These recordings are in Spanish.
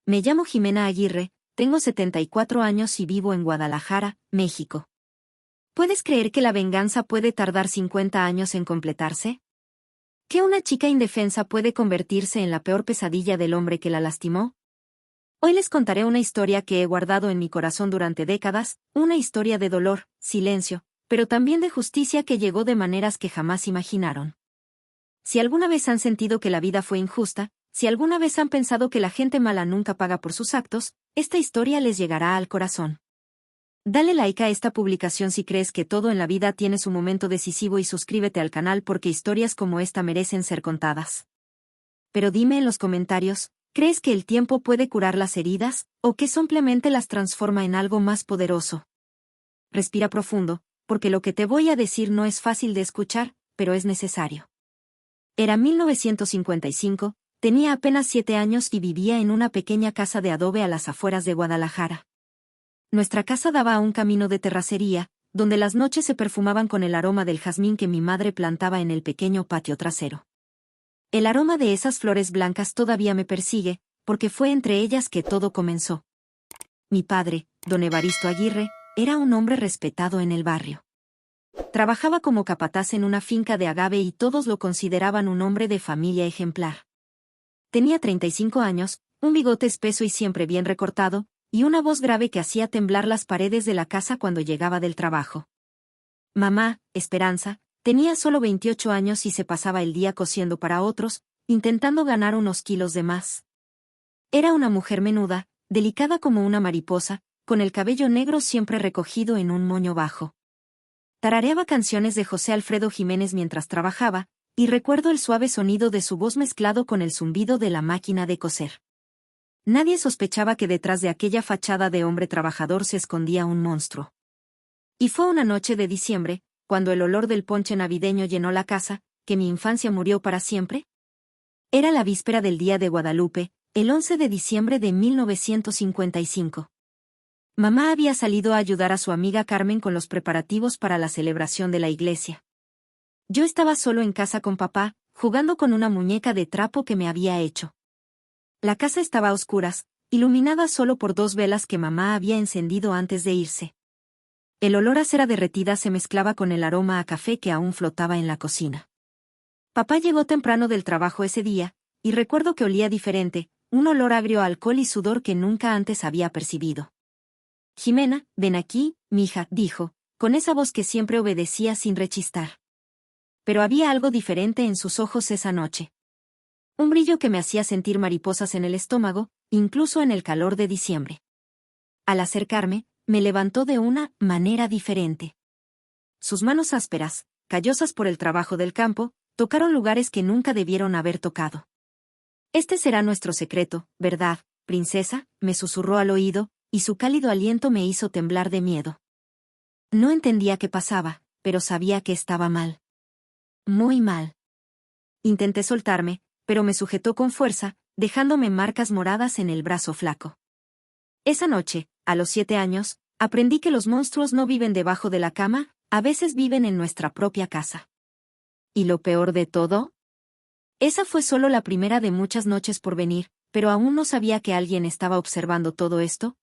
Me llamo Jimena Aguirre, tengo 74 años y vivo en Guadalajara, México. ¿Puedes creer que la venganza puede tardar 50 años en completarse? ¿Que una chica indefensa puede convertirse en la peor pesadilla del hombre que la lastimó? Hoy les contaré una historia que he guardado en mi corazón durante décadas, una historia de dolor, silencio, pero también de justicia que llegó de maneras que jamás imaginaron. Si alguna vez han sentido que la vida fue injusta, si alguna vez han pensado que la gente mala nunca paga por sus actos, esta historia les llegará al corazón. Dale like a esta publicación si crees que todo en la vida tiene su momento decisivo y suscríbete al canal porque historias como esta merecen ser contadas. Pero dime en los comentarios, ¿crees que el tiempo puede curar las heridas, o que simplemente las transforma en algo más poderoso? Respira profundo, porque lo que te voy a decir no es fácil de escuchar, pero es necesario. Era 1955, tenía apenas 7 años y vivía en una pequeña casa de adobe a las afueras de Guadalajara. Nuestra casa daba a un camino de terracería, donde las noches se perfumaban con el aroma del jazmín que mi madre plantaba en el pequeño patio trasero. El aroma de esas flores blancas todavía me persigue, porque fue entre ellas que todo comenzó. Mi padre, don Evaristo Aguirre, era un hombre respetado en el barrio. Trabajaba como capataz en una finca de agave y todos lo consideraban un hombre de familia ejemplar. Tenía 35 años, un bigote espeso y siempre bien recortado, y una voz grave que hacía temblar las paredes de la casa cuando llegaba del trabajo. Mamá, Esperanza, tenía solo 28 años y se pasaba el día cosiendo para otros, intentando ganar unos kilos de más. Era una mujer menuda, delicada como una mariposa, con el cabello negro siempre recogido en un moño bajo. Tarareaba canciones de José Alfredo Jiménez mientras trabajaba, y recuerdo el suave sonido de su voz mezclado con el zumbido de la máquina de coser. Nadie sospechaba que detrás de aquella fachada de hombre trabajador se escondía un monstruo. Y fue una noche de diciembre, cuando el olor del ponche navideño llenó la casa, que mi infancia murió para siempre. Era la víspera del Día de Guadalupe, el 11 de diciembre de 1955. Mamá había salido a ayudar a su amiga Carmen con los preparativos para la celebración de la iglesia. Yo estaba solo en casa con papá, jugando con una muñeca de trapo que me había hecho. La casa estaba a oscuras, iluminada solo por 2 velas que mamá había encendido antes de irse. El olor a cera derretida se mezclaba con el aroma a café que aún flotaba en la cocina. Papá llegó temprano del trabajo ese día, y recuerdo que olía diferente, un olor agrio a alcohol y sudor que nunca antes había percibido. Jimena, ven aquí, mija, dijo, con esa voz que siempre obedecía sin rechistar. Pero había algo diferente en sus ojos esa noche. Un brillo que me hacía sentir mariposas en el estómago, incluso en el calor de diciembre. Al acercarme, me levantó de una manera diferente. Sus manos ásperas, callosas por el trabajo del campo, tocaron lugares que nunca debieron haber tocado. Este será nuestro secreto, ¿verdad, princesa?, me susurró al oído, y su cálido aliento me hizo temblar de miedo. No entendía qué pasaba, pero sabía que estaba mal. Muy mal. Intenté soltarme, pero me sujetó con fuerza, dejándome marcas moradas en el brazo flaco. Esa noche, a los 7 años, aprendí que los monstruos no viven debajo de la cama, a veces viven en nuestra propia casa. ¿Y lo peor de todo? Esa fue solo la primera de muchas noches por venir, pero aún no sabía que alguien estaba observando todo esto.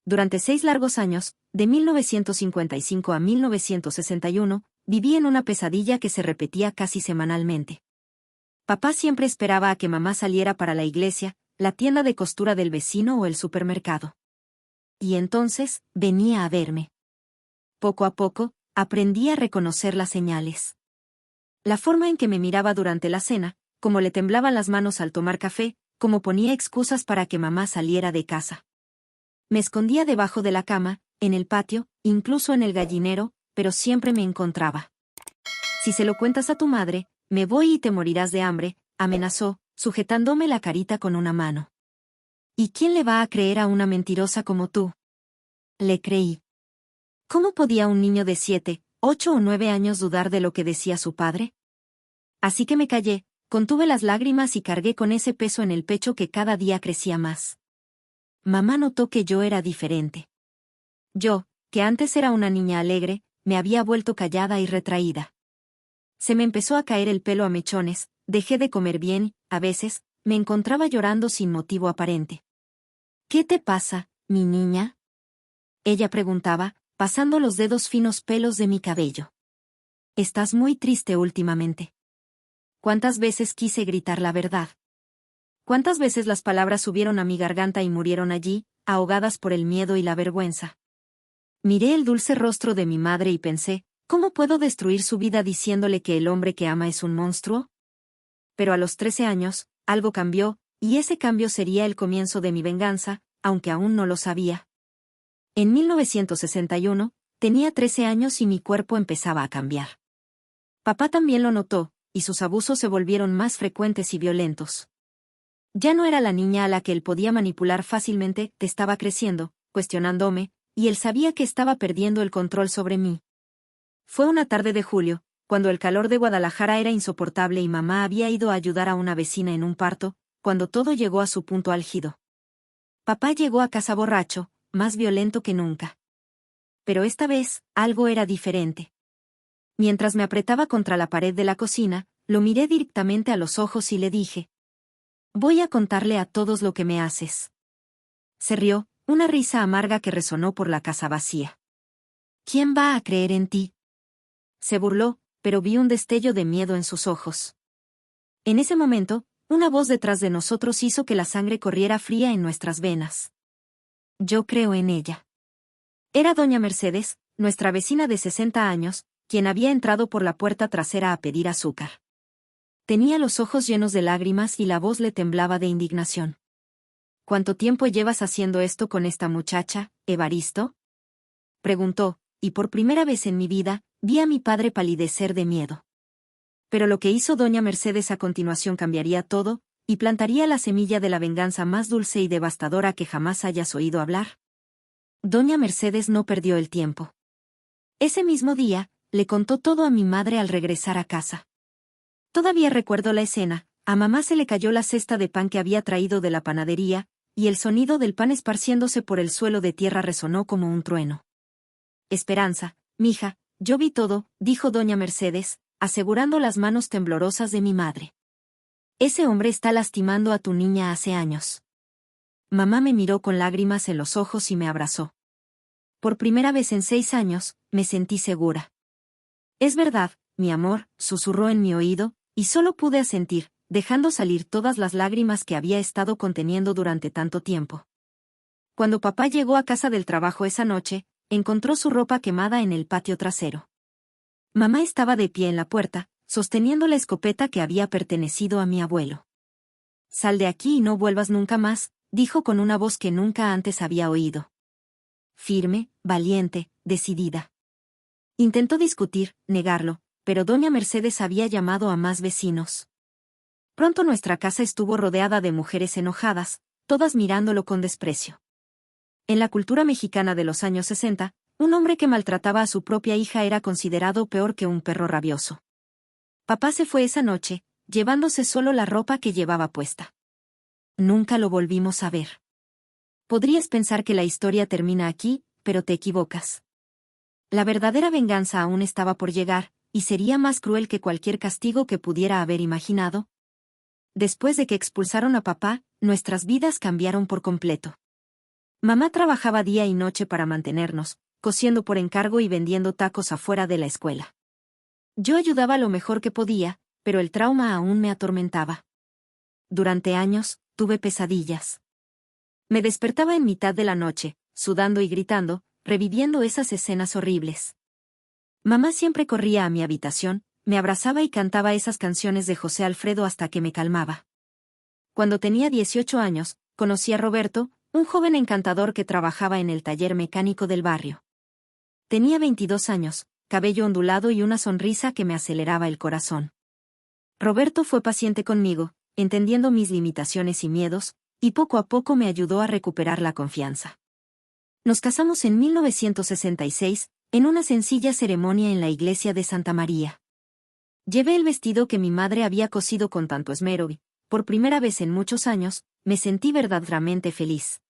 Durante 6 largos años, de 1955 a 1961, viví en una pesadilla que se repetía casi semanalmente. Papá siempre esperaba a que mamá saliera para la iglesia, la tienda de costura del vecino o el supermercado. Y entonces, venía a verme. Poco a poco, aprendí a reconocer las señales. La forma en que me miraba durante la cena, cómo le temblaban las manos al tomar café, cómo ponía excusas para que mamá saliera de casa. Me escondía debajo de la cama, en el patio, incluso en el gallinero, pero siempre me encontraba. Si se lo cuentas a tu madre, me voy y te morirás de hambre, amenazó, sujetándome la carita con una mano. ¿Y quién le va a creer a una mentirosa como tú? Le creí. ¿Cómo podía un niño de 7, 8 o 9 años dudar de lo que decía su padre? Así que me callé, contuve las lágrimas y cargué con ese peso en el pecho que cada día crecía más. Mamá notó que yo era diferente. Yo, que antes era una niña alegre, me había vuelto callada y retraída. Se me empezó a caer el pelo a mechones, dejé de comer bien, a veces, me encontraba llorando sin motivo aparente. ¿Qué te pasa, mi niña? Ella preguntaba, pasando los dedos finos pelos de mi cabello. Estás muy triste últimamente. ¿Cuántas veces quise gritar la verdad? ¿Cuántas veces las palabras subieron a mi garganta y murieron allí, ahogadas por el miedo y la vergüenza? Miré el dulce rostro de mi madre y pensé, ¿cómo puedo destruir su vida diciéndole que el hombre que ama es un monstruo? Pero a los 13 años, algo cambió, y ese cambio sería el comienzo de mi venganza, aunque aún no lo sabía. En 1961, tenía 13 años y mi cuerpo empezaba a cambiar. Papá también lo notó, y sus abusos se volvieron más frecuentes y violentos. Ya no era la niña a la que él podía manipular fácilmente, estaba creciendo, cuestionándome, y él sabía que estaba perdiendo el control sobre mí. Fue una tarde de julio, cuando el calor de Guadalajara era insoportable y mamá había ido a ayudar a una vecina en un parto, cuando todo llegó a su punto álgido. Papá llegó a casa borracho, más violento que nunca. Pero esta vez, algo era diferente. Mientras me apretaba contra la pared de la cocina, lo miré directamente a los ojos y le dije: «Voy a contarle a todos lo que me haces». Se rió, una risa amarga que resonó por la casa vacía. «¿Quién va a creer en ti?». Se burló, pero vi un destello de miedo en sus ojos. En ese momento, una voz detrás de nosotros hizo que la sangre corriera fría en nuestras venas. «Yo creo en ella». Era doña Mercedes, nuestra vecina de 60 años, quien había entrado por la puerta trasera a pedir azúcar. Tenía los ojos llenos de lágrimas y la voz le temblaba de indignación. «¿Cuánto tiempo llevas haciendo esto con esta muchacha, Evaristo?», preguntó, y por primera vez en mi vida, vi a mi padre palidecer de miedo. Pero lo que hizo doña Mercedes a continuación cambiaría todo, y plantaría la semilla de la venganza más dulce y devastadora que jamás hayas oído hablar. Doña Mercedes no perdió el tiempo. Ese mismo día, le contó todo a mi madre al regresar a casa. Todavía recuerdo la escena, a mamá se le cayó la cesta de pan que había traído de la panadería, y el sonido del pan esparciéndose por el suelo de tierra resonó como un trueno. «Esperanza, mija, yo vi todo», dijo doña Mercedes, asegurando las manos temblorosas de mi madre. «Ese hombre está lastimando a tu niña hace años». Mamá me miró con lágrimas en los ojos y me abrazó. Por primera vez en 6 años, me sentí segura. «Es verdad, mi amor», susurró en mi oído, y solo pude asentir, dejando salir todas las lágrimas que había estado conteniendo durante tanto tiempo. Cuando papá llegó a casa del trabajo esa noche, encontró su ropa quemada en el patio trasero. Mamá estaba de pie en la puerta, sosteniendo la escopeta que había pertenecido a mi abuelo. «Sal de aquí y no vuelvas nunca más», dijo con una voz que nunca antes había oído. Firme, valiente, decidida. Intentó discutir, negarlo, pero doña Mercedes había llamado a más vecinos. Pronto nuestra casa estuvo rodeada de mujeres enojadas, todas mirándolo con desprecio. En la cultura mexicana de los años 60, un hombre que maltrataba a su propia hija era considerado peor que un perro rabioso. Papá se fue esa noche, llevándose solo la ropa que llevaba puesta. Nunca lo volvimos a ver. Podrías pensar que la historia termina aquí, pero te equivocas. La verdadera venganza aún estaba por llegar, y sería más cruel que cualquier castigo que pudiera haber imaginado. Después de que expulsaron a papá, nuestras vidas cambiaron por completo. Mamá trabajaba día y noche para mantenernos, cosiendo por encargo y vendiendo tacos afuera de la escuela. Yo ayudaba lo mejor que podía, pero el trauma aún me atormentaba. Durante años, tuve pesadillas. Me despertaba en mitad de la noche, sudando y gritando, reviviendo esas escenas horribles. Mamá siempre corría a mi habitación, me abrazaba y cantaba esas canciones de José Alfredo hasta que me calmaba. Cuando tenía 18 años, conocí a Roberto, un joven encantador que trabajaba en el taller mecánico del barrio. Tenía 22 años, cabello ondulado y una sonrisa que me aceleraba el corazón. Roberto fue paciente conmigo, entendiendo mis limitaciones y miedos, y poco a poco me ayudó a recuperar la confianza. Nos casamos en 1966, en una sencilla ceremonia en la iglesia de Santa María. Llevé el vestido que mi madre había cosido con tanto esmero y, por primera vez en muchos años, me sentí verdaderamente feliz.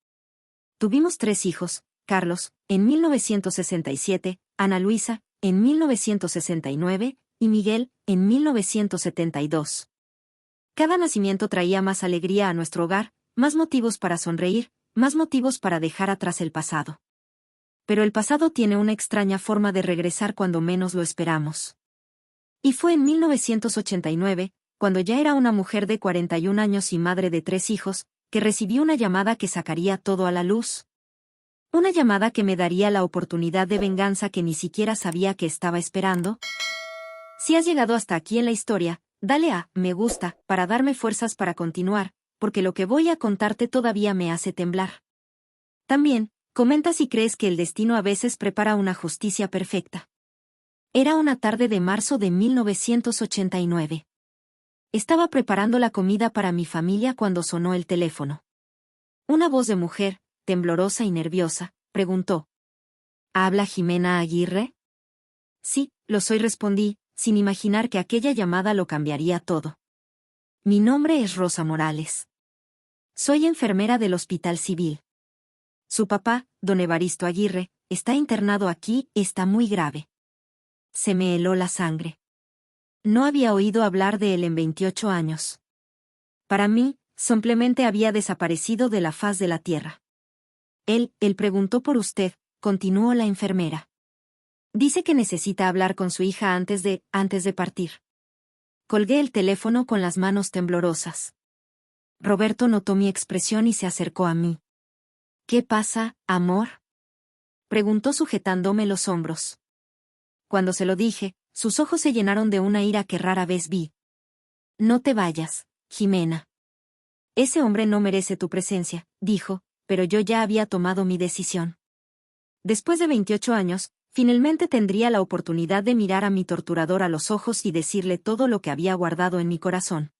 Tuvimos 3 hijos, Carlos, en 1967, Ana Luisa, en 1969, y Miguel, en 1972. Cada nacimiento traía más alegría a nuestro hogar, más motivos para sonreír, más motivos para dejar atrás el pasado. Pero el pasado tiene una extraña forma de regresar cuando menos lo esperamos. Y fue en 1989, cuando ya era una mujer de 41 años y madre de 3 hijos, que recibí una llamada que sacaría todo a la luz. Una llamada que me daría la oportunidad de venganza que ni siquiera sabía que estaba esperando. Si has llegado hasta aquí en la historia, dale a me gusta para darme fuerzas para continuar, porque lo que voy a contarte todavía me hace temblar. También, comenta si crees que el destino a veces prepara una justicia perfecta. Era una tarde de marzo de 1989. Estaba preparando la comida para mi familia cuando sonó el teléfono. Una voz de mujer, temblorosa y nerviosa, preguntó. ¿Habla Jimena Aguirre? Sí, lo soy, respondí, sin imaginar que aquella llamada lo cambiaría todo. Mi nombre es Rosa Morales. Soy enfermera del Hospital Civil. Su papá, don Evaristo Aguirre, está internado aquí, está muy grave. Se me heló la sangre. No había oído hablar de él en 28 años. Para mí, simplemente había desaparecido de la faz de la tierra. Él preguntó por usted, continuó la enfermera. Dice que necesita hablar con su hija antes de partir. Colgué el teléfono con las manos temblorosas. Roberto notó mi expresión y se acercó a mí. ¿Qué pasa, amor? Preguntó sujetándome los hombros. Cuando se lo dije, sus ojos se llenaron de una ira que rara vez vi. No te vayas, Jimena. Ese hombre no merece tu presencia, dijo, pero yo ya había tomado mi decisión. Después de 28 años, finalmente tendría la oportunidad de mirar a mi torturador a los ojos y decirle todo lo que había guardado en mi corazón.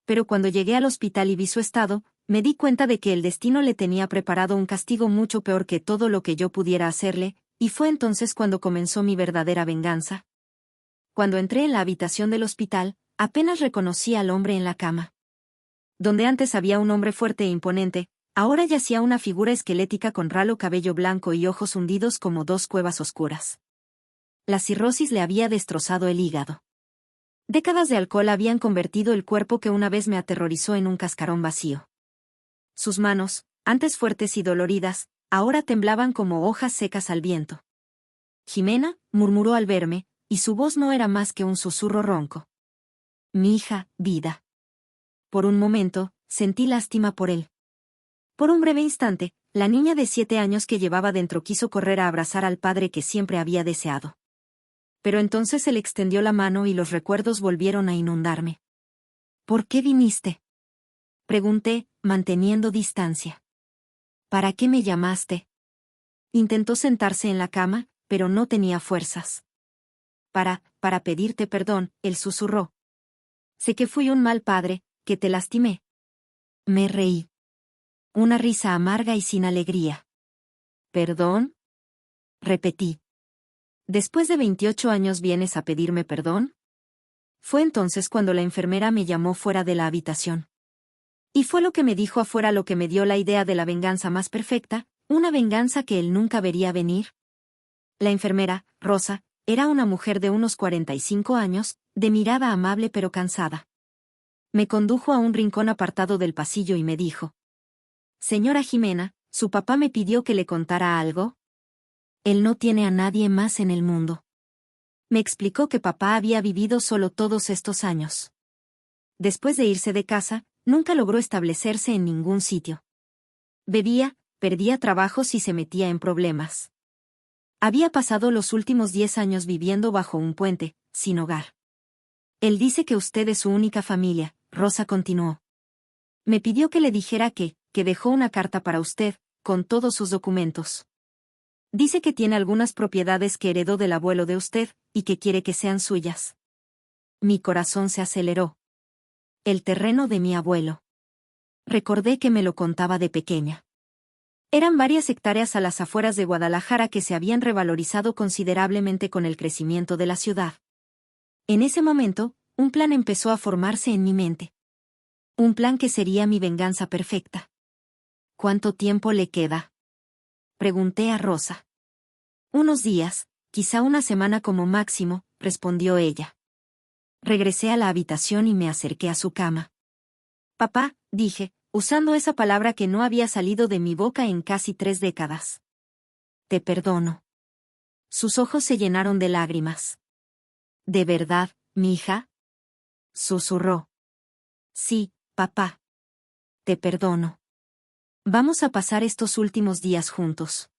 Pero cuando llegué al hospital y vi su estado, me di cuenta de que el destino le tenía preparado un castigo mucho peor que todo lo que yo pudiera hacerle, y fue entonces cuando comenzó mi verdadera venganza. Cuando entré en la habitación del hospital, apenas reconocí al hombre en la cama. Donde antes había un hombre fuerte e imponente, ahora yacía una figura esquelética con ralo cabello blanco y ojos hundidos como dos cuevas oscuras. La cirrosis le había destrozado el hígado. Décadas de alcohol habían convertido el cuerpo que una vez me aterrorizó en un cascarón vacío. Sus manos, antes fuertes y doloridas, ahora temblaban como hojas secas al viento. Jimena, murmuró al verme, y su voz no era más que un susurro ronco. Mi hija, vida. Por un momento, sentí lástima por él. Por un breve instante, la niña de 7 años que llevaba dentro quiso correr a abrazar al padre que siempre había deseado. Pero entonces él extendió la mano y los recuerdos volvieron a inundarme. ¿Por qué viniste? Pregunté, manteniendo distancia. ¿Para qué me llamaste? Intentó sentarse en la cama, pero no tenía fuerzas. Para pedirte perdón, él susurró. Sé que fui un mal padre, que te lastimé. Me reí. Una risa amarga y sin alegría. ¿Perdón? Repetí. ¿Después de 28 años vienes a pedirme perdón? Fue entonces cuando la enfermera me llamó fuera de la habitación. Y fue lo que me dijo afuera lo que me dio la idea de la venganza más perfecta, una venganza que él nunca vería venir. La enfermera, Rosa, era una mujer de unos 45 años, de mirada amable pero cansada. Me condujo a un rincón apartado del pasillo y me dijo. Señora Jimena, ¿su papá me pidió que le contara algo? Él no tiene a nadie más en el mundo. Me explicó que papá había vivido solo todos estos años. Después de irse de casa, nunca logró establecerse en ningún sitio. Bebía, perdía trabajos y se metía en problemas. Había pasado los últimos 10 años viviendo bajo un puente, sin hogar. Él dice que usted es su única familia, Rosa continuó. Me pidió que le dijera que dejó una carta para usted, con todos sus documentos. Dice que tiene algunas propiedades que heredó del abuelo de usted, y que quiere que sean suyas. Mi corazón se aceleró. El terreno de mi abuelo. Recordé que me lo contaba de pequeña. Eran varias hectáreas a las afueras de Guadalajara que se habían revalorizado considerablemente con el crecimiento de la ciudad. En ese momento, un plan empezó a formarse en mi mente. Un plan que sería mi venganza perfecta. ¿Cuánto tiempo le queda? Pregunté a Rosa. Unos días, quizá una semana como máximo, respondió ella. Regresé a la habitación y me acerqué a su cama. Papá, dije, usando esa palabra que no había salido de mi boca en casi 3 décadas. Te perdono. Sus ojos se llenaron de lágrimas. ¿De verdad, mija? Susurró. Sí, papá. Te perdono. Vamos a pasar estos últimos días juntos.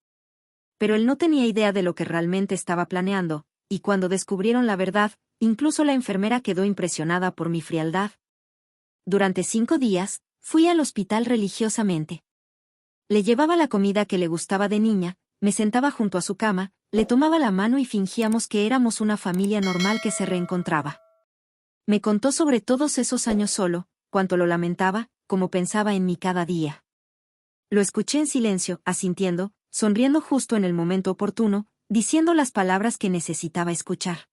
Pero él no tenía idea de lo que realmente estaba planeando, y cuando descubrieron la verdad, incluso la enfermera quedó impresionada por mi frialdad. Durante 5 días, fui al hospital religiosamente. Le llevaba la comida que le gustaba de niña, me sentaba junto a su cama, le tomaba la mano y fingíamos que éramos una familia normal que se reencontraba. Me contó sobre todos esos años solo, cuánto lo lamentaba, cómo pensaba en mí cada día. Lo escuché en silencio, asintiendo, sonriendo justo en el momento oportuno, diciendo las palabras que necesitaba escuchar.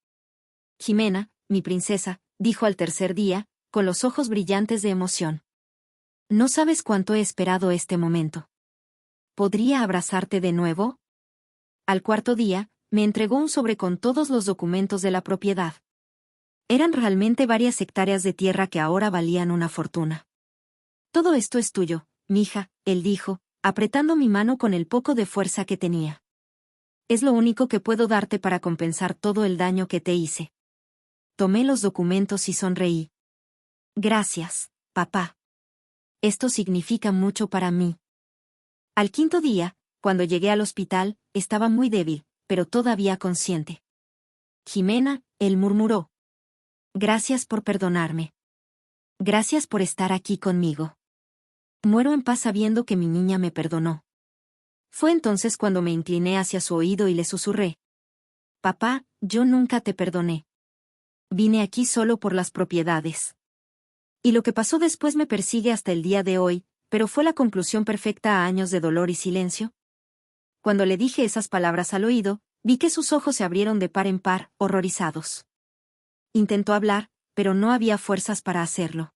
Jimena, mi princesa, dijo al tercer día, con los ojos brillantes de emoción. No sabes cuánto he esperado este momento. ¿Podría abrazarte de nuevo? Al cuarto día, me entregó un sobre con todos los documentos de la propiedad. Eran realmente varias hectáreas de tierra que ahora valían una fortuna. Todo esto es tuyo, mija, él dijo, apretando mi mano con el poco de fuerza que tenía. Es lo único que puedo darte para compensar todo el daño que te hice. Tomé los documentos y sonreí. Gracias, papá. Esto significa mucho para mí. Al quinto día, cuando llegué al hospital, estaba muy débil, pero todavía consciente. Jimena, él murmuró. Gracias por perdonarme. Gracias por estar aquí conmigo. Muero en paz sabiendo que mi niña me perdonó. Fue entonces cuando me incliné hacia su oído y le susurré. Papá, yo nunca te perdoné. Vine aquí solo por las propiedades. Y lo que pasó después me persigue hasta el día de hoy, pero fue la conclusión perfecta a años de dolor y silencio. Cuando le dije esas palabras al oído, vi que sus ojos se abrieron de par en par, horrorizados. Intentó hablar, pero no había fuerzas para hacerlo.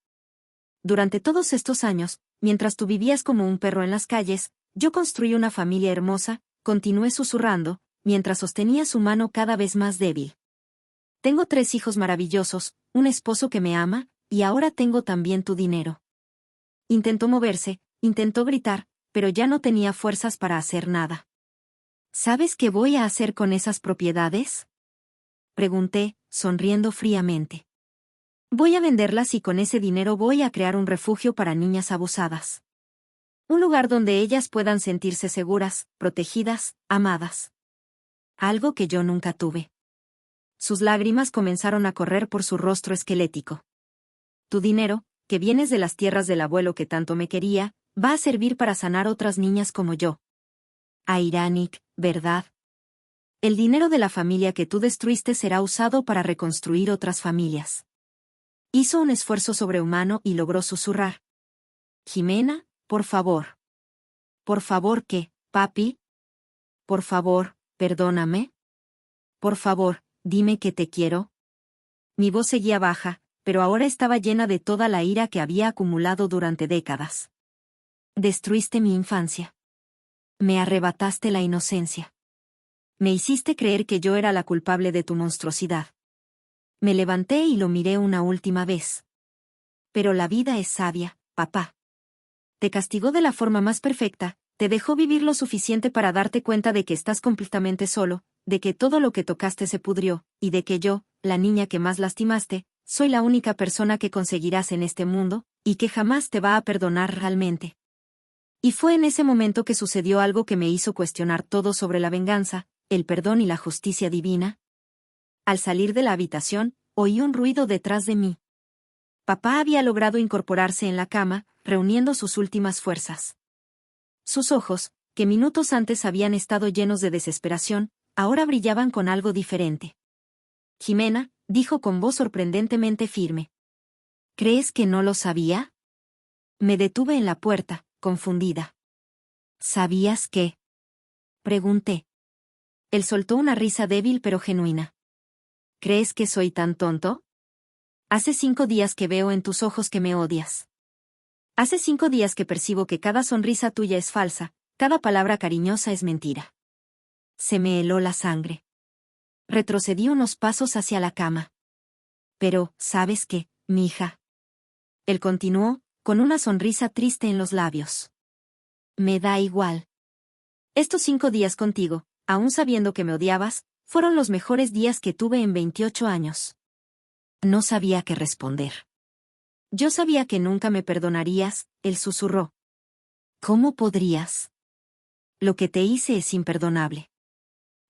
Durante todos estos años, mientras tú vivías como un perro en las calles, yo construí una familia hermosa, continué susurrando, mientras sostenía su mano cada vez más débil. Tengo 3 hijos maravillosos, un esposo que me ama, y ahora tengo también tu dinero. Intentó moverse, intentó gritar, pero ya no tenía fuerzas para hacer nada. ¿Sabes qué voy a hacer con esas propiedades? Pregunté, sonriendo fríamente. Voy a venderlas y con ese dinero voy a crear un refugio para niñas abusadas. Un lugar donde ellas puedan sentirse seguras, protegidas, amadas. Algo que yo nunca tuve. Sus lágrimas comenzaron a correr por su rostro esquelético. Tu dinero, que vienes de las tierras del abuelo que tanto me quería, va a servir para sanar otras niñas como yo. Airanik, ¿verdad? El dinero de la familia que tú destruiste será usado para reconstruir otras familias. Hizo un esfuerzo sobrehumano y logró susurrar. Jimena, por favor. Por favor, ¿qué, papi? Por favor, perdóname. Por favor, dime que te quiero. Mi voz seguía baja, pero ahora estaba llena de toda la ira que había acumulado durante décadas. Destruiste mi infancia. Me arrebataste la inocencia. Me hiciste creer que yo era la culpable de tu monstruosidad. Me levanté y lo miré una última vez. Pero la vida es sabia, papá. Te castigó de la forma más perfecta, te dejó vivir lo suficiente para darte cuenta de que estás completamente solo, de que todo lo que tocaste se pudrió, y de que yo, la niña que más lastimaste, soy la única persona que conseguirás en este mundo, y que jamás te va a perdonar realmente. Y fue en ese momento que sucedió algo que me hizo cuestionar todo sobre la venganza, el perdón y la justicia divina. Al salir de la habitación, oí un ruido detrás de mí. Papá había logrado incorporarse en la cama, reuniendo sus últimas fuerzas. Sus ojos, que minutos antes habían estado llenos de desesperación, ahora brillaban con algo diferente. Jimena, dijo con voz sorprendentemente firme. ¿Crees que no lo sabía? Me detuve en la puerta, confundida. ¿Sabías qué? Pregunté. Él soltó una risa débil pero genuina. ¿Crees que soy tan tonto? Hace 5 días que veo en tus ojos que me odias. Hace 5 días que percibo que cada sonrisa tuya es falsa, cada palabra cariñosa es mentira. Se me heló la sangre. Retrocedí unos pasos hacia la cama. Pero, ¿sabes qué, mija? Él continuó, con una sonrisa triste en los labios. Me da igual. Estos 5 días contigo, aún sabiendo que me odiabas, fueron los mejores días que tuve en 28 años. No sabía qué responder. Yo sabía que nunca me perdonarías, él susurró. ¿Cómo podrías? Lo que te hice es imperdonable.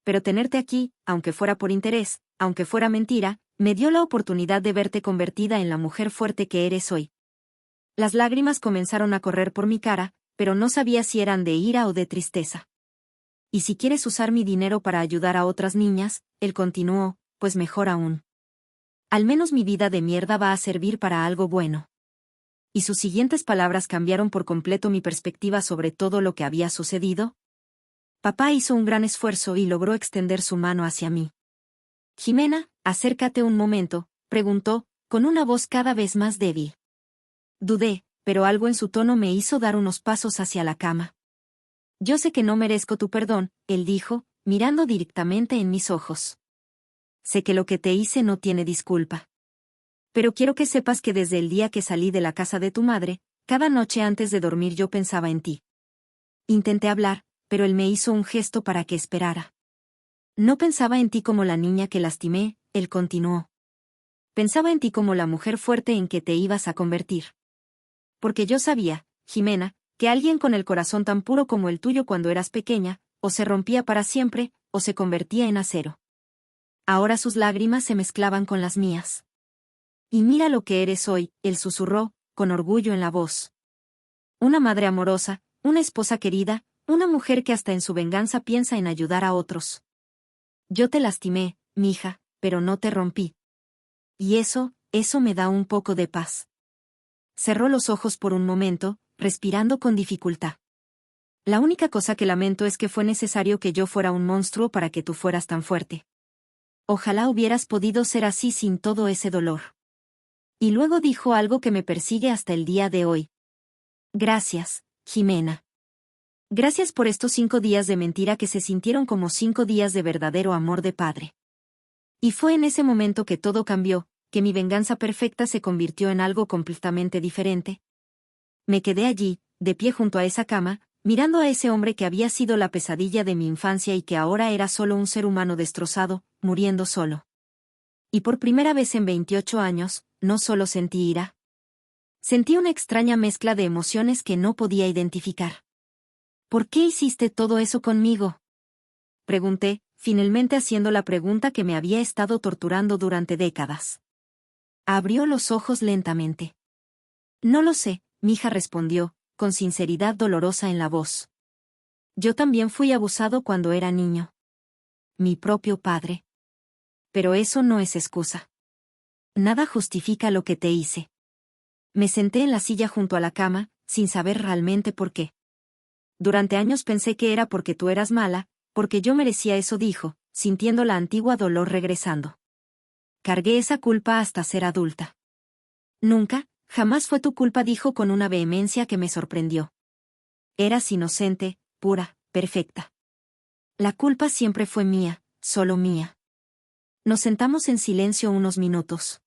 Pero tenerte aquí, aunque fuera por interés, aunque fuera mentira, me dio la oportunidad de verte convertida en la mujer fuerte que eres hoy. Las lágrimas comenzaron a correr por mi cara, pero no sabía si eran de ira o de tristeza. Y si quieres usar mi dinero para ayudar a otras niñas, él continuó, pues mejor aún. Al menos mi vida de mierda va a servir para algo bueno. Y sus siguientes palabras cambiaron por completo mi perspectiva sobre todo lo que había sucedido. Papá hizo un gran esfuerzo y logró extender su mano hacia mí. Jimena, acércate un momento, preguntó, con una voz cada vez más débil. Dudé, pero algo en su tono me hizo dar unos pasos hacia la cama. Yo sé que no merezco tu perdón, él dijo, mirando directamente en mis ojos. Sé que lo que te hice no tiene disculpa. Pero quiero que sepas que desde el día que salí de la casa de tu madre, cada noche antes de dormir yo pensaba en ti. Intenté hablar, pero él me hizo un gesto para que esperara. No pensaba en ti como la niña que lastimé, él continuó. Pensaba en ti como la mujer fuerte en que te ibas a convertir. Porque yo sabía, Jimena, que alguien con el corazón tan puro como el tuyo cuando eras pequeña, o se rompía para siempre, o se convertía en acero. Ahora sus lágrimas se mezclaban con las mías. Y mira lo que eres hoy, él susurró, con orgullo en la voz. Una madre amorosa, una esposa querida, una mujer que hasta en su venganza piensa en ayudar a otros. Yo te lastimé, mija, pero no te rompí. Y eso me da un poco de paz. Cerró los ojos por un momento, respirando con dificultad. La única cosa que lamento es que fue necesario que yo fuera un monstruo para que tú fueras tan fuerte. Ojalá hubieras podido ser así sin todo ese dolor. Y luego dijo algo que me persigue hasta el día de hoy. Gracias, Jimena. Gracias por estos 5 días de mentira que se sintieron como 5 días de verdadero amor de padre. Y fue en ese momento que todo cambió, que mi venganza perfecta se convirtió en algo completamente diferente. Me quedé allí, de pie junto a esa cama, mirando a ese hombre que había sido la pesadilla de mi infancia y que ahora era solo un ser humano destrozado, muriendo solo. Y por primera vez en 28 años, no solo sentí ira. Sentí una extraña mezcla de emociones que no podía identificar. ¿Por qué hiciste todo eso conmigo? Pregunté, finalmente haciendo la pregunta que me había estado torturando durante décadas. Abrió los ojos lentamente. No lo sé, mija respondió, con sinceridad dolorosa en la voz. Yo también fui abusado cuando era niño. Mi propio padre. Pero eso no es excusa. Nada justifica lo que te hice. Me senté en la silla junto a la cama, sin saber realmente por qué. Durante años pensé que era porque tú eras mala, porque yo merecía eso, dijo, sintiendo la antigua dolor regresando. Cargué esa culpa hasta ser adulta. Nunca, jamás fue tu culpa, dijo con una vehemencia que me sorprendió. Eras inocente, pura, perfecta. La culpa siempre fue mía, solo mía. Nos sentamos en silencio unos minutos.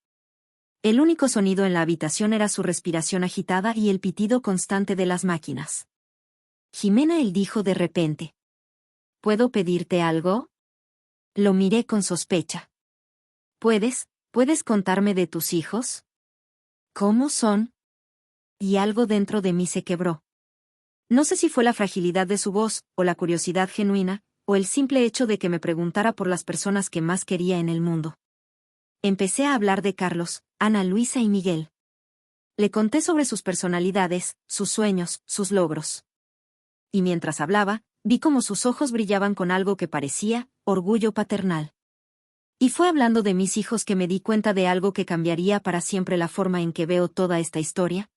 El único sonido en la habitación era su respiración agitada y el pitido constante de las máquinas. Jimena, él dijo de repente. ¿Puedo pedirte algo? Lo miré con sospecha. ¿Puedes contarme de tus hijos? ¿Cómo son? Y algo dentro de mí se quebró. No sé si fue la fragilidad de su voz, o la curiosidad genuina, o el simple hecho de que me preguntara por las personas que más quería en el mundo. Empecé a hablar de Carlos, Ana Luisa y Miguel. Le conté sobre sus personalidades, sus sueños, sus logros. Y mientras hablaba, vi cómo sus ojos brillaban con algo que parecía orgullo paternal. Y fue hablando de mis hijos que me di cuenta de algo que cambiaría para siempre la forma en que veo toda esta historia.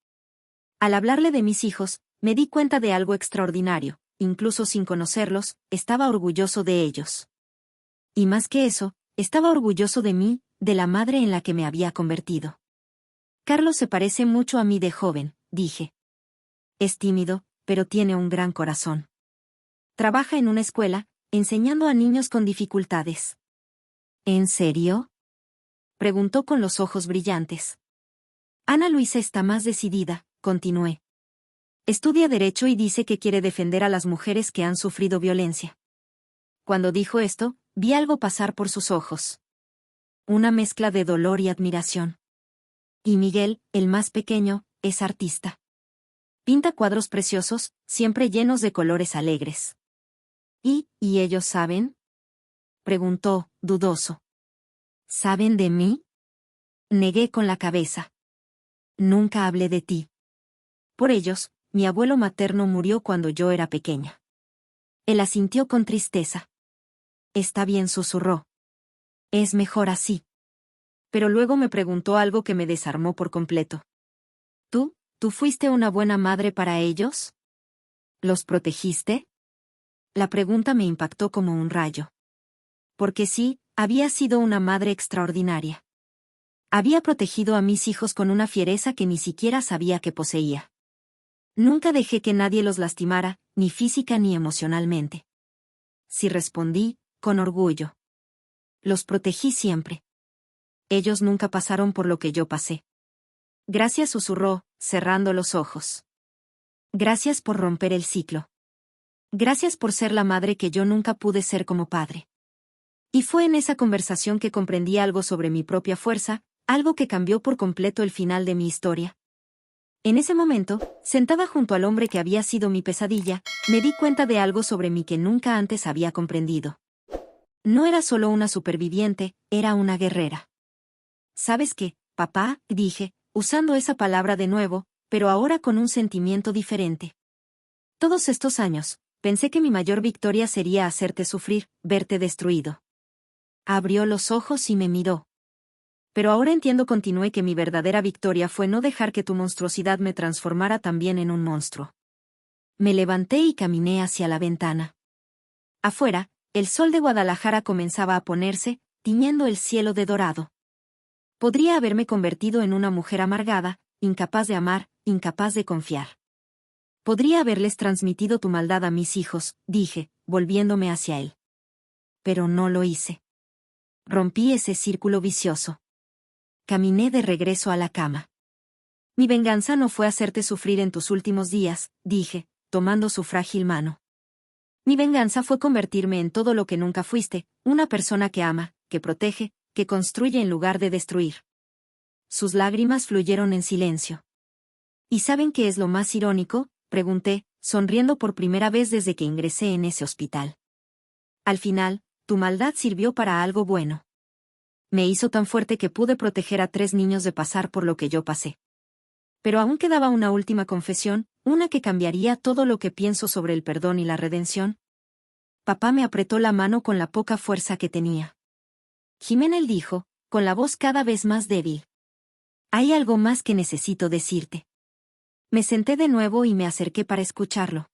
Al hablarle de mis hijos, me di cuenta de algo extraordinario, incluso sin conocerlos, estaba orgulloso de ellos. Y más que eso, estaba orgulloso de mí, de la madre en la que me había convertido. Carlos se parece mucho a mí de joven, dije. Es tímido, pero tiene un gran corazón. Trabaja en una escuela, enseñando a niños con dificultades. ¿En serio? Preguntó con los ojos brillantes. Ana Luisa está más decidida, continué. Estudia Derecho y dice que quiere defender a las mujeres que han sufrido violencia. Cuando dijo esto, vi algo pasar por sus ojos. Una mezcla de dolor y admiración. Y Miguel, el más pequeño, es artista. Pinta cuadros preciosos, siempre llenos de colores alegres. ¿Y ellos saben? Preguntó, dudoso. ¿Saben de mí? Negué con la cabeza. Nunca hablé de ti. Por ellos, mi abuelo materno murió cuando yo era pequeña. Él asintió con tristeza. Está bien, susurró. Es mejor así. Pero luego me preguntó algo que me desarmó por completo. ¿Tú fuiste una buena madre para ellos? ¿Los protegiste? La pregunta me impactó como un rayo. Porque sí, había sido una madre extraordinaria. Había protegido a mis hijos con una fiereza que ni siquiera sabía que poseía. Nunca dejé que nadie los lastimara, ni física ni emocionalmente. Sí, respondí, con orgullo. Los protegí siempre. Ellos nunca pasaron por lo que yo pasé. Gracias, susurró, cerrando los ojos. Gracias por romper el ciclo. Gracias por ser la madre que yo nunca pude ser como padre. Y fue en esa conversación que comprendí algo sobre mi propia fuerza, algo que cambió por completo el final de mi historia. En ese momento, sentada junto al hombre que había sido mi pesadilla, me di cuenta de algo sobre mí que nunca antes había comprendido. No era solo una superviviente, era una guerrera. ¿Sabes qué, papá?, dije, usando esa palabra de nuevo, pero ahora con un sentimiento diferente. Todos estos años, pensé que mi mayor victoria sería hacerte sufrir, verte destruido. Abrió los ojos y me miró. Pero ahora entiendo, continué, que mi verdadera victoria fue no dejar que tu monstruosidad me transformara también en un monstruo. Me levanté y caminé hacia la ventana. Afuera, el sol de Guadalajara comenzaba a ponerse, tiñendo el cielo de dorado. Podría haberme convertido en una mujer amargada, incapaz de amar, incapaz de confiar. Podría haberles transmitido tu maldad a mis hijos, dije, volviéndome hacia él. Pero no lo hice. Rompí ese círculo vicioso. Caminé de regreso a la cama. Mi venganza no fue hacerte sufrir en tus últimos días, dije, tomando su frágil mano. Mi venganza fue convertirme en todo lo que nunca fuiste, una persona que ama, que protege, que construye en lugar de destruir. Sus lágrimas fluyeron en silencio. ¿Y saben qué es lo más irónico?, pregunté, sonriendo por primera vez desde que ingresé en ese hospital. Al final, tu maldad sirvió para algo bueno. Me hizo tan fuerte que pude proteger a 3 niños de pasar por lo que yo pasé. Pero aún quedaba una última confesión, una que cambiaría todo lo que pienso sobre el perdón y la redención. Papá me apretó la mano con la poca fuerza que tenía. Jimena, él dijo, con la voz cada vez más débil. Hay algo más que necesito decirte. Me senté de nuevo y me acerqué para escucharlo.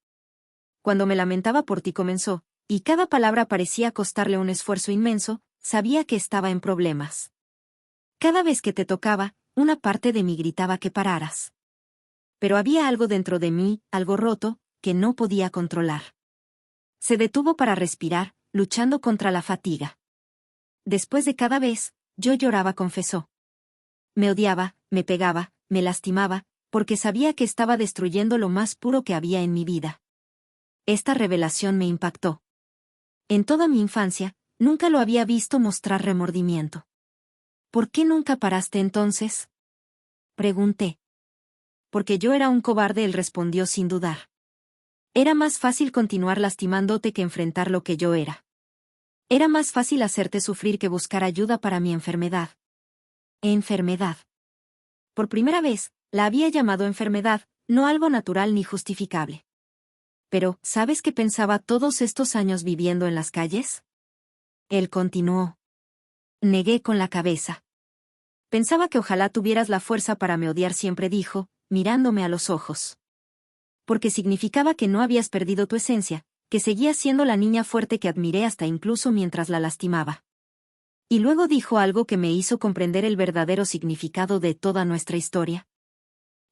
Cuando me lamentaba por ti, comenzó, y cada palabra parecía costarle un esfuerzo inmenso, sabía que estaba en problemas. Cada vez que te tocaba, una parte de mí gritaba que pararas. Pero había algo dentro de mí, algo roto, que no podía controlar. Se detuvo para respirar, luchando contra la fatiga. Después de cada vez, yo lloraba, confesó. Me odiaba, me pegaba, me lastimaba, porque sabía que estaba destruyendo lo más puro que había en mi vida. Esta revelación me impactó. En toda mi infancia, nunca lo había visto mostrar remordimiento. ¿Por qué nunca paraste entonces?, pregunté. Porque yo era un cobarde, él respondió sin dudar. Era más fácil continuar lastimándote que enfrentar lo que yo era. Era más fácil hacerte sufrir que buscar ayuda para mi enfermedad. Enfermedad. Por primera vez, la había llamado enfermedad, no algo natural ni justificable. Pero, ¿sabes qué pensaba todos estos años viviendo en las calles? Él continuó. Negué con la cabeza. Pensaba que ojalá tuvieras la fuerza para me odiar siempre, dijo, mirándome a los ojos. Porque significaba que no habías perdido tu esencia, que seguías siendo la niña fuerte que admiré hasta incluso mientras la lastimaba. Y luego dijo algo que me hizo comprender el verdadero significado de toda nuestra historia.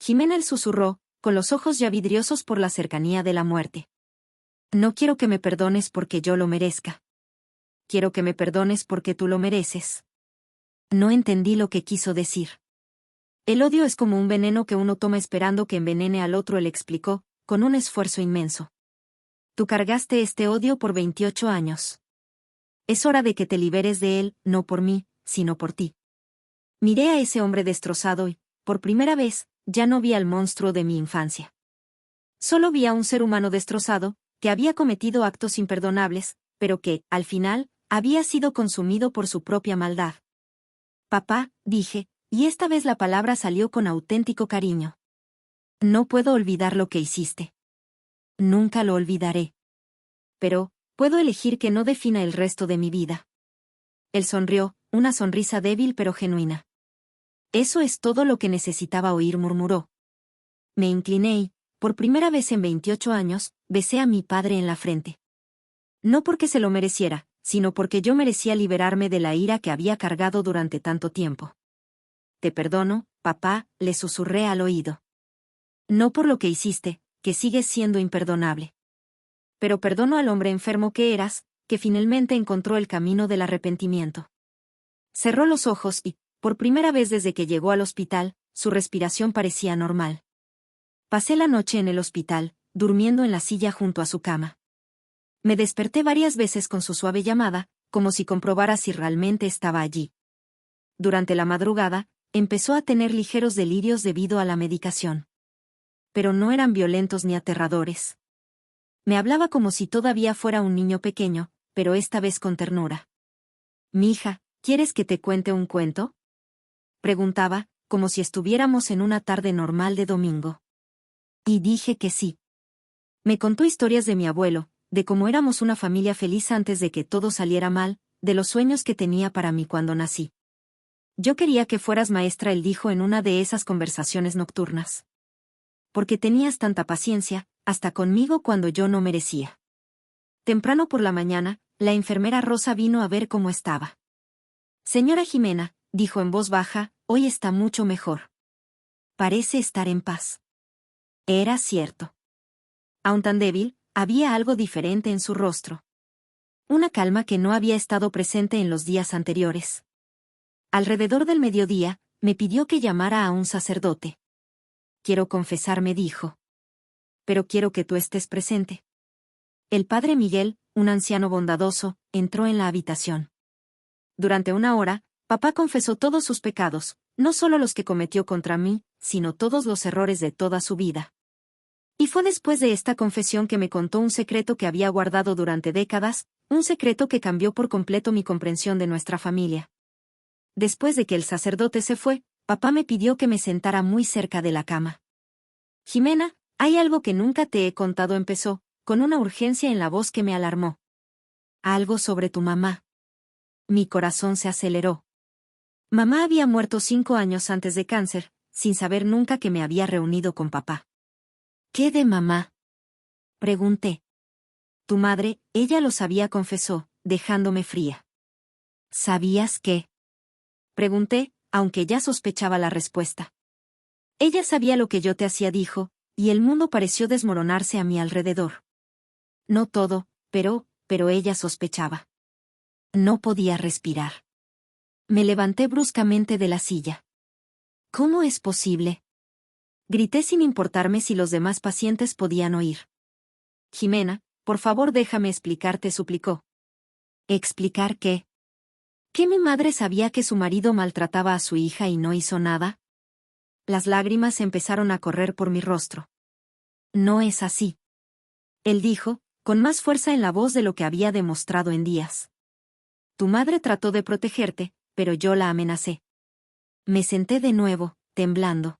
Jimena, él susurró, con los ojos ya vidriosos por la cercanía de la muerte. No quiero que me perdones porque yo lo merezca. Quiero que me perdones porque tú lo mereces. No entendí lo que quiso decir. El odio es como un veneno que uno toma esperando que envenene al otro, él explicó, con un esfuerzo inmenso. Tú cargaste este odio por 28 años. Es hora de que te liberes de él, no por mí, sino por ti. Miré a ese hombre destrozado y, por primera vez, ya no vi al monstruo de mi infancia. Solo vi a un ser humano destrozado, que había cometido actos imperdonables, pero que, al final, había sido consumido por su propia maldad. Papá, dije, y esta vez la palabra salió con auténtico cariño. No puedo olvidar lo que hiciste. Nunca lo olvidaré. Pero, puedo elegir que no defina el resto de mi vida. Él sonrió, una sonrisa débil pero genuina. Eso es todo lo que necesitaba oír, murmuró. Me incliné y, por primera vez en 28 años, besé a mi padre en la frente. No porque se lo mereciera, sino porque yo merecía liberarme de la ira que había cargado durante tanto tiempo. Te perdono, papá, le susurré al oído. No por lo que hiciste, que sigues siendo imperdonable. Pero perdono al hombre enfermo que eras, que finalmente encontró el camino del arrepentimiento. Cerró los ojos y, por primera vez desde que llegó al hospital, su respiración parecía normal. Pasé la noche en el hospital, durmiendo en la silla junto a su cama. Me desperté varias veces con su suave llamada, como si comprobara si realmente estaba allí. Durante la madrugada, empezó a tener ligeros delirios debido a la medicación. Pero no eran violentos ni aterradores. Me hablaba como si todavía fuera un niño pequeño, pero esta vez con ternura. «Mija, ¿quieres que te cuente un cuento?», preguntaba, como si estuviéramos en una tarde normal de domingo. Y dije que sí. Me contó historias de mi abuelo, de cómo éramos una familia feliz antes de que todo saliera mal, de los sueños que tenía para mí cuando nací. Yo quería que fueras maestra, él dijo en una de esas conversaciones nocturnas. Porque tenías tanta paciencia, hasta conmigo cuando yo no merecía. Temprano por la mañana, la enfermera Rosa vino a ver cómo estaba. Señora Jimena, dijo en voz baja, hoy está mucho mejor. Parece estar en paz. Era cierto. Aún tan débil, había algo diferente en su rostro. Una calma que no había estado presente en los días anteriores. Alrededor del mediodía, me pidió que llamara a un sacerdote. Quiero confesar, me dijo. Pero quiero que tú estés presente. El padre Miguel, un anciano bondadoso, entró en la habitación. Durante una hora, papá confesó todos sus pecados, no solo los que cometió contra mí, sino todos los errores de toda su vida. Y fue después de esta confesión que me contó un secreto que había guardado durante décadas, un secreto que cambió por completo mi comprensión de nuestra familia. Después de que el sacerdote se fue, papá me pidió que me sentara muy cerca de la cama. Jimena, hay algo que nunca te he contado, empezó, con una urgencia en la voz que me alarmó. Algo sobre tu mamá. Mi corazón se aceleró. Mamá había muerto 5 años antes de cáncer, sin saber nunca que me había reunido con papá. ¿Qué de mamá?, pregunté. Tu madre, ella lo sabía, confesó, dejándome fría. ¿Sabías qué?, pregunté, aunque ya sospechaba la respuesta. Ella sabía lo que yo te hacía, dijo, y el mundo pareció desmoronarse a mi alrededor. No todo, pero ella sospechaba. No podía respirar. Me levanté bruscamente de la silla. ¿Cómo es posible?, grité sin importarme si los demás pacientes podían oír. Jimena, por favor déjame explicarte, suplicó. ¿Explicar qué? ¿Que mi madre sabía que su marido maltrataba a su hija y no hizo nada? Las lágrimas empezaron a correr por mi rostro. No es así. Él dijo, con más fuerza en la voz de lo que había demostrado en días. Tu madre trató de protegerte, pero yo la amenacé. Me senté de nuevo, temblando.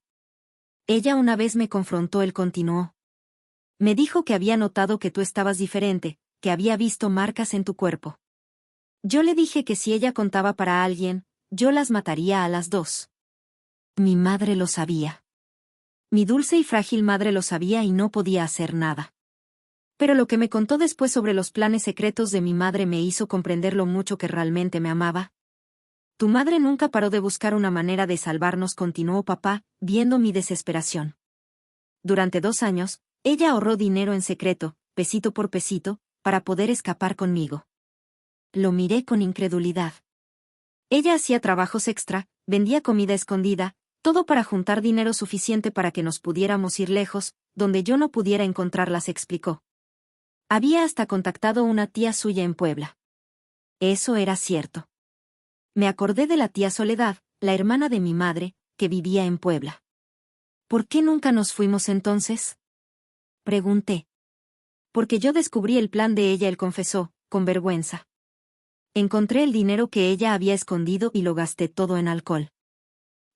Ella una vez me confrontó, él continuó. Me dijo que había notado que tú estabas diferente, que había visto marcas en tu cuerpo. Yo le dije que si ella contaba para alguien, yo las mataría a las dos. Mi madre lo sabía. Mi dulce y frágil madre lo sabía y no podía hacer nada. Pero lo que me contó después sobre los planes secretos de mi madre me hizo comprender lo mucho que realmente me amaba. Tu madre nunca paró de buscar una manera de salvarnos, continuó papá, viendo mi desesperación. Durante 2 años, ella ahorró dinero en secreto, pesito por pesito, para poder escapar conmigo. Lo miré con incredulidad. Ella hacía trabajos extra, vendía comida escondida, Todo para juntar dinero suficiente para que nos pudiéramos ir lejos, donde yo no pudiera encontrarlas, explicó. Había hasta contactado una tía suya en Puebla. Eso era cierto. Me acordé de la tía Soledad, la hermana de mi madre, que vivía en Puebla. ¿Por qué nunca nos fuimos entonces? Pregunté. Porque yo descubrí el plan de ella, él confesó, con vergüenza. Encontré el dinero que ella había escondido y lo gasté todo en alcohol.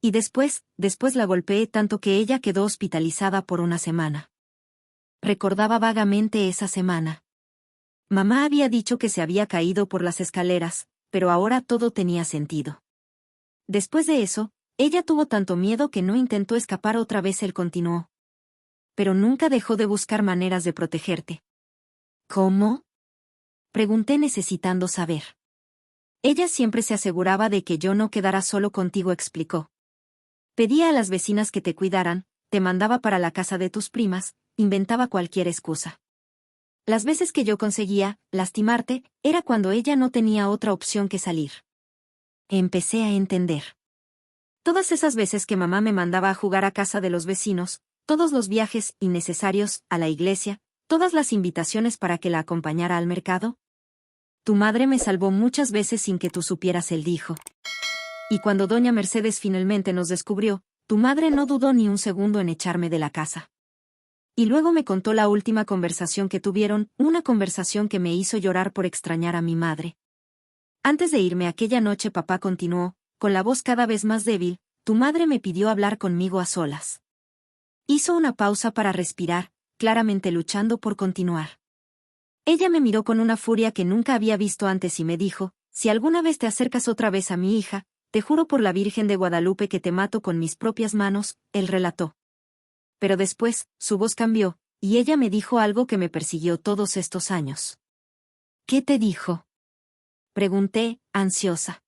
Y después la golpeé tanto que ella quedó hospitalizada por una semana. Recordaba vagamente esa semana. Mamá había dicho que se había caído por las escaleras, pero ahora todo tenía sentido. Después de eso, ella tuvo tanto miedo que no intentó escapar otra vez, él continuó. Pero nunca dejó de buscar maneras de protegerte. ¿Cómo? Pregunté necesitando saber. Ella siempre se aseguraba de que yo no quedara solo contigo, explicó. Pedía a las vecinas que te cuidaran, te mandaba para la casa de tus primas, inventaba cualquier excusa. Las veces que yo conseguía lastimarte, era cuando ella no tenía otra opción que salir. Empecé a entender. Todas esas veces que mamá me mandaba a jugar a casa de los vecinos, todos los viajes innecesarios a la iglesia, todas las invitaciones para que la acompañara al mercado. Tu madre me salvó muchas veces sin que tú supieras, él dijo. Y cuando doña Mercedes finalmente nos descubrió, tu madre no dudó ni un segundo en echarme de la casa. Y luego me contó la última conversación que tuvieron, una conversación que me hizo llorar por extrañar a mi madre. Antes de irme aquella noche, papá continuó, con la voz cada vez más débil, tu madre me pidió hablar conmigo a solas. Hizo una pausa para respirar, claramente luchando por continuar. Ella me miró con una furia que nunca había visto antes y me dijo, si alguna vez te acercas otra vez a mi hija, te juro por la Virgen de Guadalupe que te mato con mis propias manos, él relató. Pero después, su voz cambió, y ella me dijo algo que me persiguió todos estos años. ¿Qué te dijo? Pregunté, ansiosa.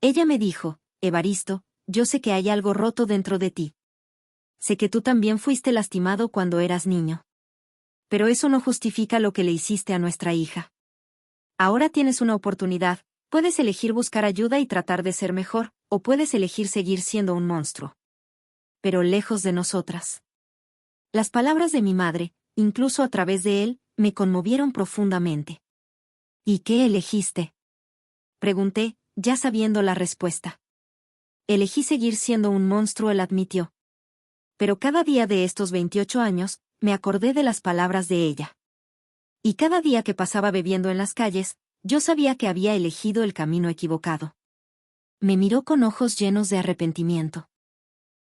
Ella me dijo, Evaristo, yo sé que hay algo roto dentro de ti. Sé que tú también fuiste lastimado cuando eras niño. Pero eso no justifica lo que le hiciste a nuestra hija. Ahora tienes una oportunidad, puedes elegir buscar ayuda y tratar de ser mejor, o puedes elegir seguir siendo un monstruo. Pero lejos de nosotras. Las palabras de mi madre, incluso a través de él, me conmovieron profundamente. ¿Y qué elegiste? Pregunté, ya sabiendo la respuesta. Elegí seguir siendo un monstruo, él admitió. Pero cada día de estos 28 años, me acordé de las palabras de ella. Y cada día que pasaba bebiendo en las calles, yo sabía que había elegido el camino equivocado. Me miró con ojos llenos de arrepentimiento.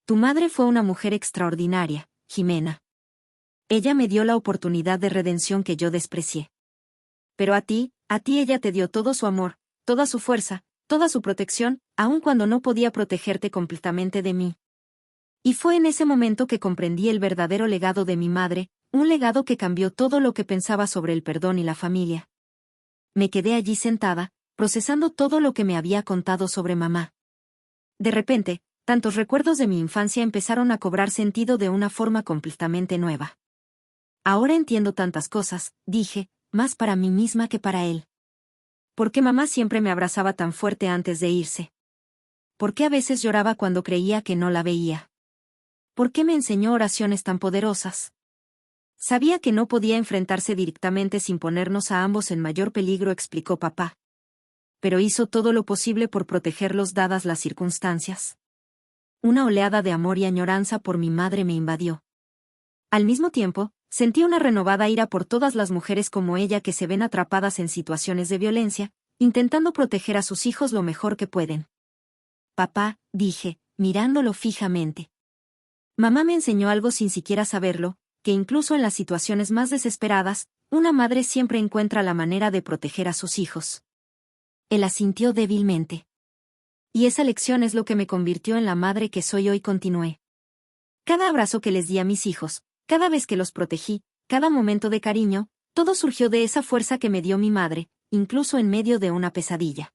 Tu madre fue una mujer extraordinaria, Jimena. Ella me dio la oportunidad de redención que yo desprecié. Pero a ti ella te dio todo su amor, toda su fuerza, toda su protección, aun cuando no podía protegerte completamente de mí. Y fue en ese momento que comprendí el verdadero legado de mi madre, un legado que cambió todo lo que pensaba sobre el perdón y la familia. Me quedé allí sentada, procesando todo lo que me había contado sobre mamá. De repente, tantos recuerdos de mi infancia empezaron a cobrar sentido de una forma completamente nueva. Ahora entiendo tantas cosas, dije, más para mí misma que para él. ¿Por qué mamá siempre me abrazaba tan fuerte antes de irse? ¿Por qué a veces lloraba cuando creía que no la veía? ¿Por qué me enseñó oraciones tan poderosas? Sabía que no podía enfrentarse directamente sin ponernos a ambos en mayor peligro, explicó papá. Pero hizo todo lo posible por protegerlos dadas las circunstancias. Una oleada de amor y añoranza por mi madre me invadió. Al mismo tiempo, sentí una renovada ira por todas las mujeres como ella que se ven atrapadas en situaciones de violencia, intentando proteger a sus hijos lo mejor que pueden. Papá, dije, mirándolo fijamente. Mamá me enseñó algo sin siquiera saberlo, que incluso en las situaciones más desesperadas, una madre siempre encuentra la manera de proteger a sus hijos. Él asintió débilmente. Y esa lección es lo que me convirtió en la madre que soy hoy, continué. Cada abrazo que les di a mis hijos, cada vez que los protegí, cada momento de cariño, todo surgió de esa fuerza que me dio mi madre, incluso en medio de una pesadilla.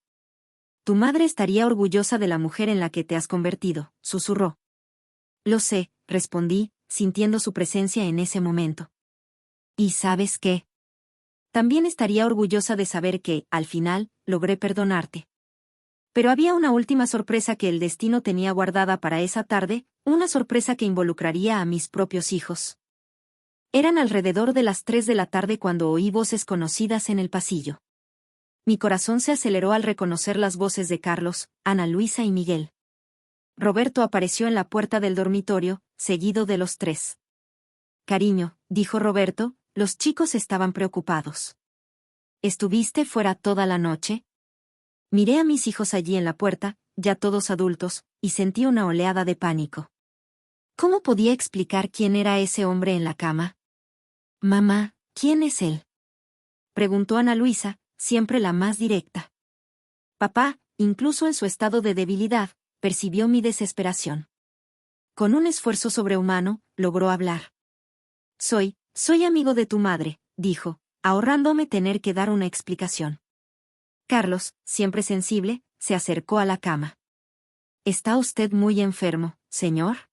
Tu madre estaría orgullosa de la mujer en la que te has convertido, susurró. Lo sé, respondí, sintiendo su presencia en ese momento. ¿Y sabes qué? También estaría orgullosa de saber que, al final, logré perdonarte. Pero había una última sorpresa que el destino tenía guardada para esa tarde, una sorpresa que involucraría a mis propios hijos. Eran alrededor de las 3 de la tarde cuando oí voces conocidas en el pasillo. Mi corazón se aceleró al reconocer las voces de Carlos, Ana Luisa y Miguel. Roberto apareció en la puerta del dormitorio, seguido de los tres. Cariño, dijo Roberto, los chicos estaban preocupados. ¿Estuviste fuera toda la noche? Miré a mis hijos allí en la puerta, ya todos adultos, y sentí una oleada de pánico. ¿Cómo podía explicar quién era ese hombre en la cama? Mamá, ¿quién es él? Preguntó Ana Luisa, siempre la más directa. Papá, incluso en su estado de debilidad, percibió mi desesperación. Con un esfuerzo sobrehumano, logró hablar. Soy amigo de tu madre, dijo, ahorrándome tener que dar una explicación. Carlos, siempre sensible, se acercó a la cama. ¿Está usted muy enfermo, señor?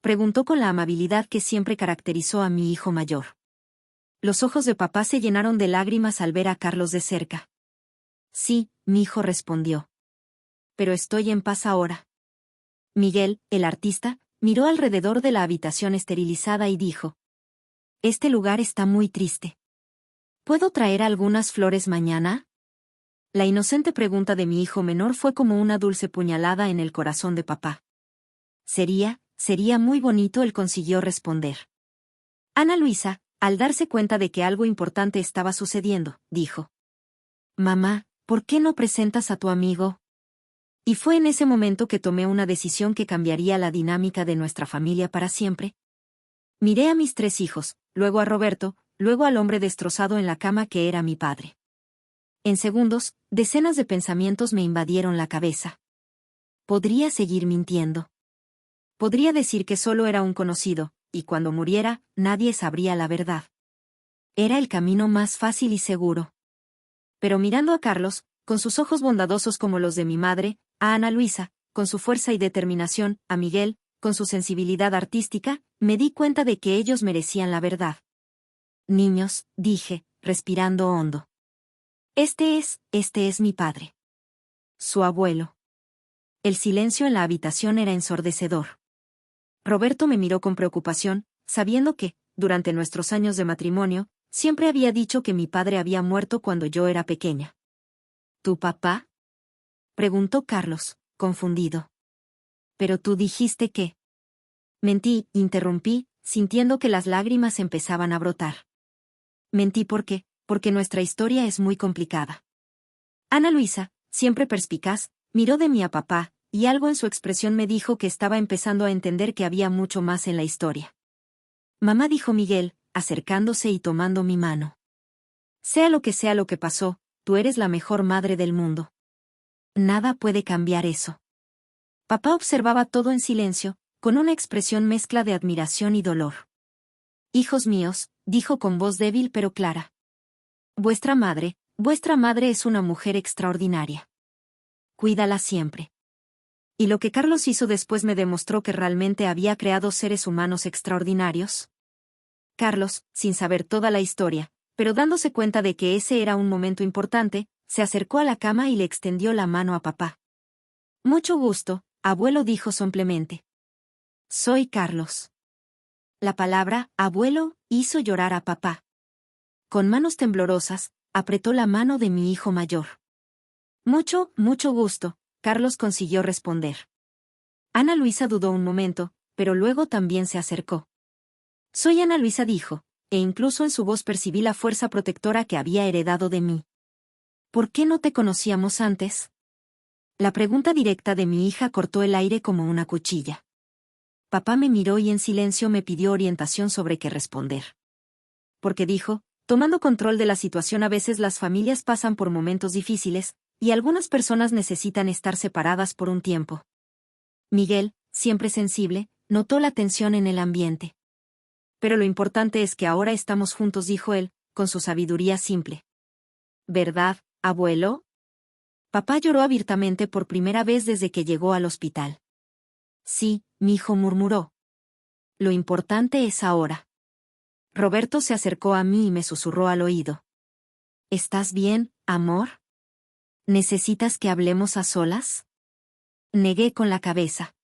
Preguntó con la amabilidad que siempre caracterizó a mi hijo mayor. Los ojos de papá se llenaron de lágrimas al ver a Carlos de cerca. Sí, mi hijo respondió. Pero estoy en paz ahora. Miguel, el artista, miró alrededor de la habitación esterilizada y dijo: Este lugar está muy triste. ¿Puedo traer algunas flores mañana? La inocente pregunta de mi hijo menor fue como una dulce puñalada en el corazón de papá. Sería muy bonito, él consiguió responder. Ana Luisa, al darse cuenta de que algo importante estaba sucediendo, dijo: Mamá, ¿por qué no presentas a tu amigo? Y fue en ese momento que tomé una decisión que cambiaría la dinámica de nuestra familia para siempre. Miré a mis tres hijos, luego a Roberto, luego al hombre destrozado en la cama que era mi padre. En segundos, decenas de pensamientos me invadieron la cabeza. Podría seguir mintiendo. Podría decir que solo era un conocido, y cuando muriera, nadie sabría la verdad. Era el camino más fácil y seguro. Pero mirando a Carlos, con sus ojos bondadosos como los de mi madre, a Ana Luisa, con su fuerza y determinación, a Miguel, con su sensibilidad artística, me di cuenta de que ellos merecían la verdad. Niños, dije, respirando hondo. Este es mi padre. Su abuelo. El silencio en la habitación era ensordecedor. Roberto me miró con preocupación, sabiendo que, durante nuestros años de matrimonio, siempre había dicho que mi padre había muerto cuando yo era pequeña. ¿Tu papá? Preguntó Carlos, confundido. Pero tú dijiste que... Mentí, interrumpí, sintiendo que las lágrimas empezaban a brotar. Mentí porque nuestra historia es muy complicada. Ana Luisa, siempre perspicaz, miró de mí a papá, y algo en su expresión me dijo que estaba empezando a entender que había mucho más en la historia. Mamá, dijo Miguel, acercándose y tomando mi mano. Sea lo que pasó, tú eres la mejor madre del mundo. Nada puede cambiar eso. Papá observaba todo en silencio, con una expresión mezcla de admiración y dolor. Hijos míos, dijo con voz débil pero clara. Vuestra madre es una mujer extraordinaria. Cuídala siempre. ¿Y lo que Carlos hizo después me demostró que realmente había creado seres humanos extraordinarios? Carlos, sin saber toda la historia, pero dándose cuenta de que ese era un momento importante, se acercó a la cama y le extendió la mano a papá. Mucho gusto, abuelo, dijo somplemente. Soy Carlos. La palabra abuelo hizo llorar a papá. Con manos temblorosas, apretó la mano de mi hijo mayor. Mucho gusto, Carlos consiguió responder. Ana Luisa dudó un momento, pero luego también se acercó. Soy Ana Luisa, dijo, e incluso en su voz percibí la fuerza protectora que había heredado de mí. ¿Por qué no te conocíamos antes? La pregunta directa de mi hija cortó el aire como una cuchilla. Papá me miró y en silencio me pidió orientación sobre qué responder. Porque dijo, tomando control de la situación, a veces las familias pasan por momentos difíciles, y algunas personas necesitan estar separadas por un tiempo. Miguel, siempre sensible, notó la tensión en el ambiente. Pero lo importante es que ahora estamos juntos, dijo él, con su sabiduría simple. ¿Verdad, abuelo? Papá lloró abiertamente por primera vez desde que llegó al hospital. Sí, mi hijo murmuró. Lo importante es ahora. Roberto se acercó a mí y me susurró al oído. ¿Estás bien, amor? ¿Necesitas que hablemos a solas? Negué con la cabeza.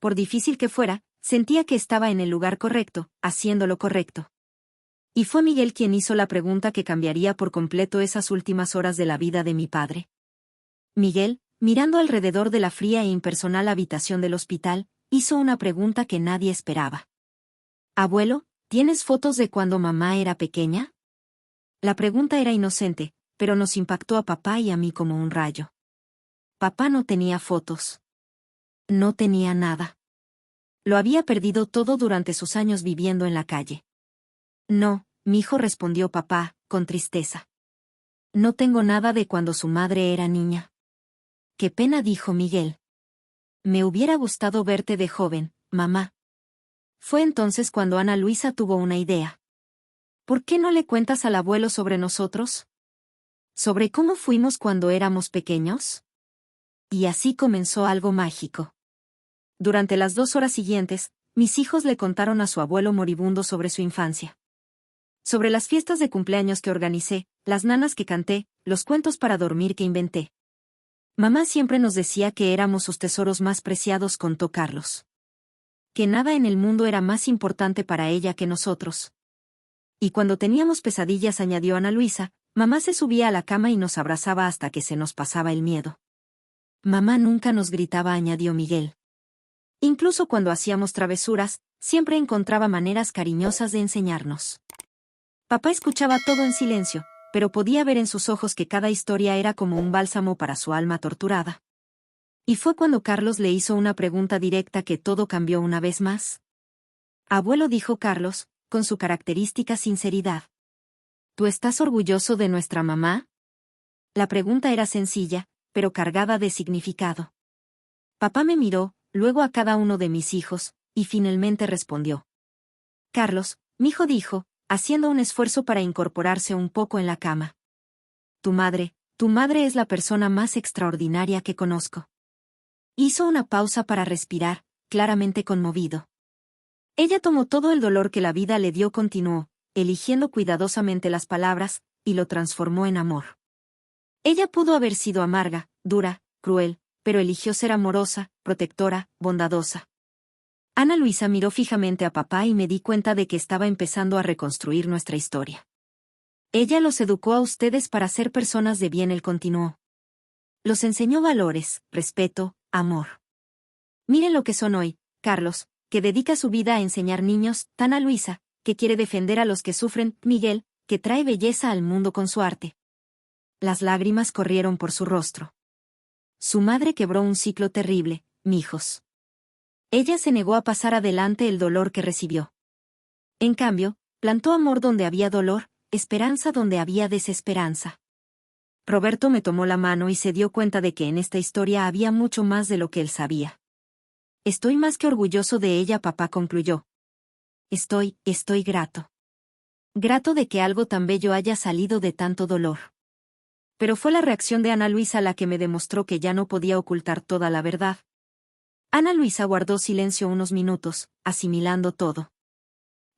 Por difícil que fuera, sentía que estaba en el lugar correcto, haciendo lo correcto. Y fue Miguel quien hizo la pregunta que cambiaría por completo esas últimas horas de la vida de mi padre. Miguel, mirando alrededor de la fría e impersonal habitación del hospital, hizo una pregunta que nadie esperaba. Abuelo, ¿tienes fotos de cuando mamá era pequeña? La pregunta era inocente, pero nos impactó a papá y a mí como un rayo. Papá no tenía fotos. No tenía nada. Lo había perdido todo durante sus años viviendo en la calle. No, mijo, respondió papá, con tristeza. No tengo nada de cuando su madre era niña. Qué pena, dijo Miguel. Me hubiera gustado verte de joven, mamá. Fue entonces cuando Ana Luisa tuvo una idea. ¿Por qué no le cuentas al abuelo sobre nosotros? ¿Sobre cómo fuimos cuando éramos pequeños? Y así comenzó algo mágico. Durante las 2 horas siguientes, mis hijos le contaron a su abuelo moribundo sobre su infancia. Sobre las fiestas de cumpleaños que organicé, las nanas que canté, los cuentos para dormir que inventé. Mamá siempre nos decía que éramos sus tesoros más preciados, contó Carlos. Que nada en el mundo era más importante para ella que nosotros. Y cuando teníamos pesadillas, añadió Ana Luisa, mamá se subía a la cama y nos abrazaba hasta que se nos pasaba el miedo. Mamá nunca nos gritaba, añadió Miguel. Incluso cuando hacíamos travesuras, siempre encontraba maneras cariñosas de enseñarnos. Papá escuchaba todo en silencio, pero podía ver en sus ojos que cada historia era como un bálsamo para su alma torturada. Y fue cuando Carlos le hizo una pregunta directa que todo cambió una vez más. Abuelo, dijo Carlos, con su característica sinceridad. ¿Tú estás orgulloso de nuestra mamá? La pregunta era sencilla, pero cargada de significado. Papá me miró, luego a cada uno de mis hijos, y finalmente respondió. Carlos, mi hijo, dijo, haciendo un esfuerzo para incorporarse un poco en la cama. Tu madre es la persona más extraordinaria que conozco. Hizo una pausa para respirar, claramente conmovido. Ella tomó todo el dolor que la vida le dio, continuó, eligiendo cuidadosamente las palabras, y lo transformó en amor. Ella pudo haber sido amarga, dura, cruel, pero eligió ser amorosa, protectora, bondadosa. Ana Luisa miró fijamente a papá y me di cuenta de que estaba empezando a reconstruir nuestra historia. Ella los educó a ustedes para ser personas de bien, él continuó. Los enseñó valores, respeto, amor. Miren lo que son hoy, Carlos, que dedica su vida a enseñar niños, Ana Luisa, que quiere defender a los que sufren, Miguel, que trae belleza al mundo con su arte. Las lágrimas corrieron por su rostro. Su madre quebró un ciclo terrible, mijos. Ella se negó a pasar adelante el dolor que recibió. En cambio, plantó amor donde había dolor, esperanza donde había desesperanza. Roberto me tomó la mano y se dio cuenta de que en esta historia había mucho más de lo que él sabía. Estoy más que orgulloso de ella, papá concluyó. Estoy grato. Grato de que algo tan bello haya salido de tanto dolor. Pero fue la reacción de Ana Luisa la que me demostró que ya no podía ocultar toda la verdad. Ana Luisa guardó silencio unos minutos, asimilando todo.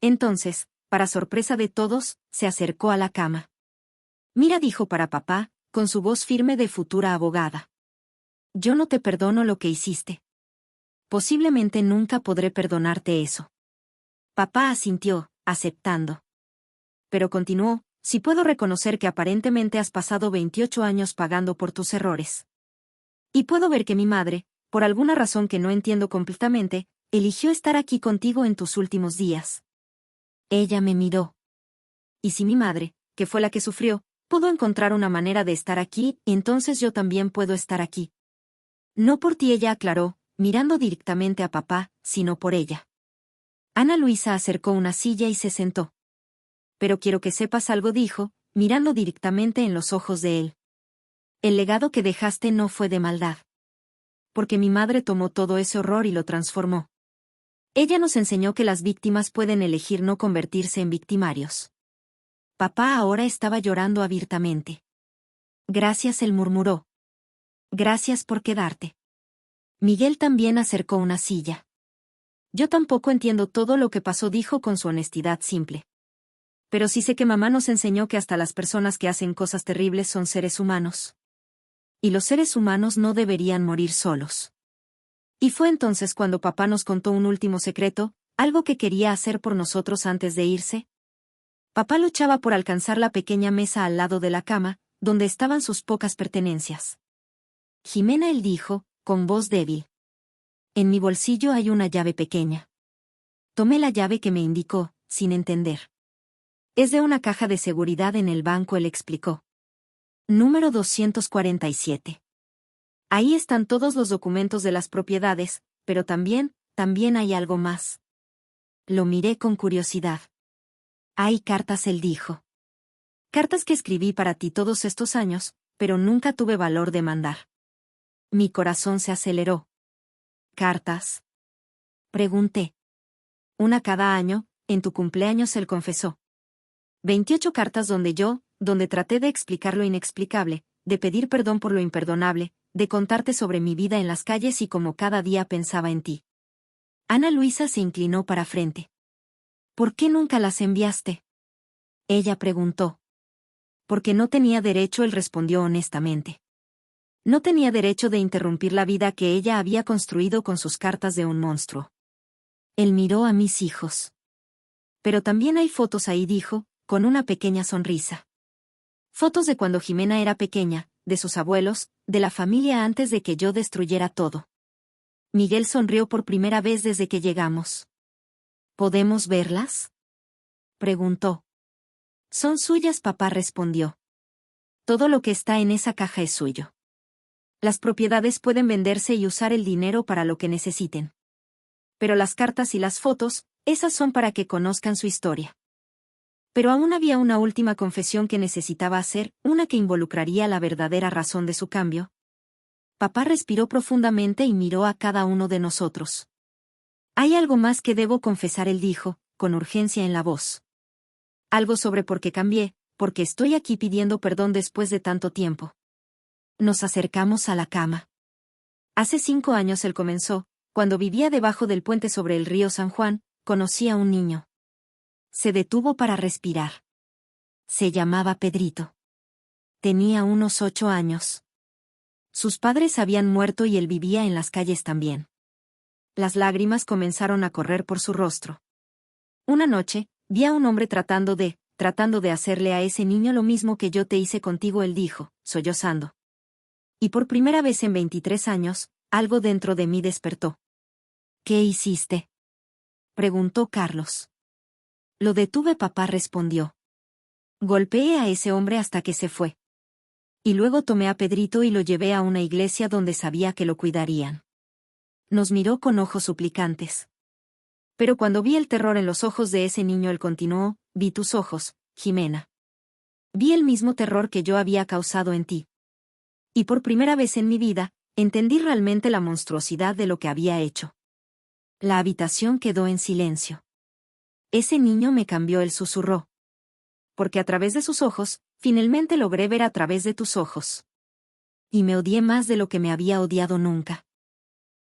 Entonces, para sorpresa de todos, se acercó a la cama. Mira, dijo para papá, con su voz firme de futura abogada. Yo no te perdono lo que hiciste. Posiblemente nunca podré perdonarte eso. Papá asintió, aceptando. Pero continuó, si puedo reconocer que aparentemente has pasado 28 años pagando por tus errores. Y puedo ver que mi madre, por alguna razón que no entiendo completamente, eligió estar aquí contigo en tus últimos días. Ella me miró. Y si mi madre, que fue la que sufrió, pudo encontrar una manera de estar aquí, entonces yo también puedo estar aquí. No por ti, ella aclaró, mirando directamente a papá, sino por ella. Ana Luisa acercó una silla y se sentó. Pero quiero que sepas algo, dijo, mirando directamente en los ojos de él. El legado que dejaste no fue de maldad. Porque mi madre tomó todo ese horror y lo transformó. Ella nos enseñó que las víctimas pueden elegir no convertirse en victimarios. Papá ahora estaba llorando abiertamente. Gracias, él murmuró. Gracias por quedarte. Miguel también acercó una silla. Yo tampoco entiendo todo lo que pasó, dijo con su honestidad simple. Pero sí sé que mamá nos enseñó que hasta las personas que hacen cosas terribles son seres humanos. Y los seres humanos no deberían morir solos. Y fue entonces cuando papá nos contó un último secreto, algo que quería hacer por nosotros antes de irse. Papá luchaba por alcanzar la pequeña mesa al lado de la cama, donde estaban sus pocas pertenencias. Jimena, él dijo, con voz débil. En mi bolsillo hay una llave pequeña. Tomé la llave que me indicó, sin entender. Es de una caja de seguridad en el banco, él explicó. Número 247. Ahí están todos los documentos de las propiedades, pero también hay algo más. Lo miré con curiosidad. Hay cartas, él dijo. Cartas que escribí para ti todos estos años, pero nunca tuve valor de mandar. Mi corazón se aceleró. ¿Cartas? Pregunté. Una cada año, en tu cumpleaños, él confesó. 28 cartas donde traté de explicar lo inexplicable, de pedir perdón por lo imperdonable, de contarte sobre mi vida en las calles y cómo cada día pensaba en ti. Ana Luisa se inclinó para frente. ¿Por qué nunca las enviaste? Ella preguntó. Porque no tenía derecho, él respondió honestamente. No tenía derecho de interrumpir la vida que ella había construido con sus cartas de un monstruo. Él miró a mis hijos. Pero también hay fotos ahí, dijo, con una pequeña sonrisa. Fotos de cuando Jimena era pequeña, de sus abuelos, de la familia antes de que yo destruyera todo. Miguel sonrió por primera vez desde que llegamos. ¿Podemos verlas? Preguntó. Son suyas, papá respondió. Todo lo que está en esa caja es suyo. Las propiedades pueden venderse y usar el dinero para lo que necesiten. Pero las cartas y las fotos, esas son para que conozcan su historia. Pero aún había una última confesión que necesitaba hacer, una que involucraría la verdadera razón de su cambio. Papá respiró profundamente y miró a cada uno de nosotros. Hay algo más que debo confesar, él dijo, con urgencia en la voz. Algo sobre por qué cambié, porque estoy aquí pidiendo perdón después de tanto tiempo. Nos acercamos a la cama. Hace 5 años él comenzó, cuando vivía debajo del puente sobre el río San Juan, conocí a un niño. Se detuvo para respirar. Se llamaba Pedrito. Tenía unos 8 años. Sus padres habían muerto y él vivía en las calles también. Las lágrimas comenzaron a correr por su rostro. Una noche, vi a un hombre tratando de hacerle a ese niño lo mismo que yo te hice contigo, él dijo, sollozando. Y por primera vez en 23 años, algo dentro de mí despertó. ¿Qué hiciste? Preguntó Carlos. Lo detuve, papá respondió. Golpeé a ese hombre hasta que se fue. Y luego tomé a Pedrito y lo llevé a una iglesia donde sabía que lo cuidarían. Nos miró con ojos suplicantes. Pero cuando vi el terror en los ojos de ese niño, él continuó, vi tus ojos, Jimena. Vi el mismo terror que yo había causado en ti. Y por primera vez en mi vida, entendí realmente la monstruosidad de lo que había hecho. La habitación quedó en silencio. Ese niño me cambió, él susurró. Porque a través de sus ojos, finalmente logré ver a través de tus ojos. Y me odié más de lo que me había odiado nunca.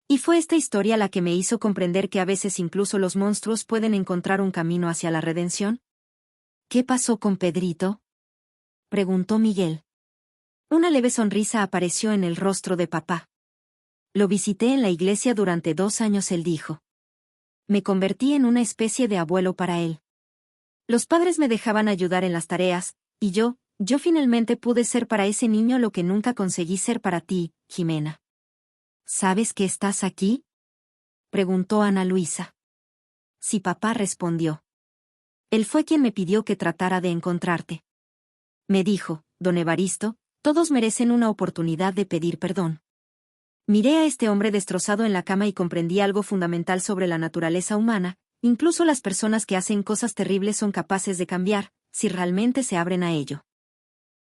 Y fue esta historia la que me hizo comprender que a veces incluso los monstruos pueden encontrar un camino hacia la redención. ¿Qué pasó con Pedrito? Preguntó Miguel. Una leve sonrisa apareció en el rostro de papá. Lo visité en la iglesia durante 2 años, él dijo. Me convertí en una especie de abuelo para él. Los padres me dejaban ayudar en las tareas, y yo finalmente pude ser para ese niño lo que nunca conseguí ser para ti, Jimena. ¿Sabes que estás aquí? Preguntó Ana Luisa. Sí, papá respondió. Él fue quien me pidió que tratara de encontrarte. Me dijo, don Evaristo, todos merecen una oportunidad de pedir perdón. Miré a este hombre destrozado en la cama y comprendí algo fundamental sobre la naturaleza humana. Incluso las personas que hacen cosas terribles son capaces de cambiar, si realmente se abren a ello.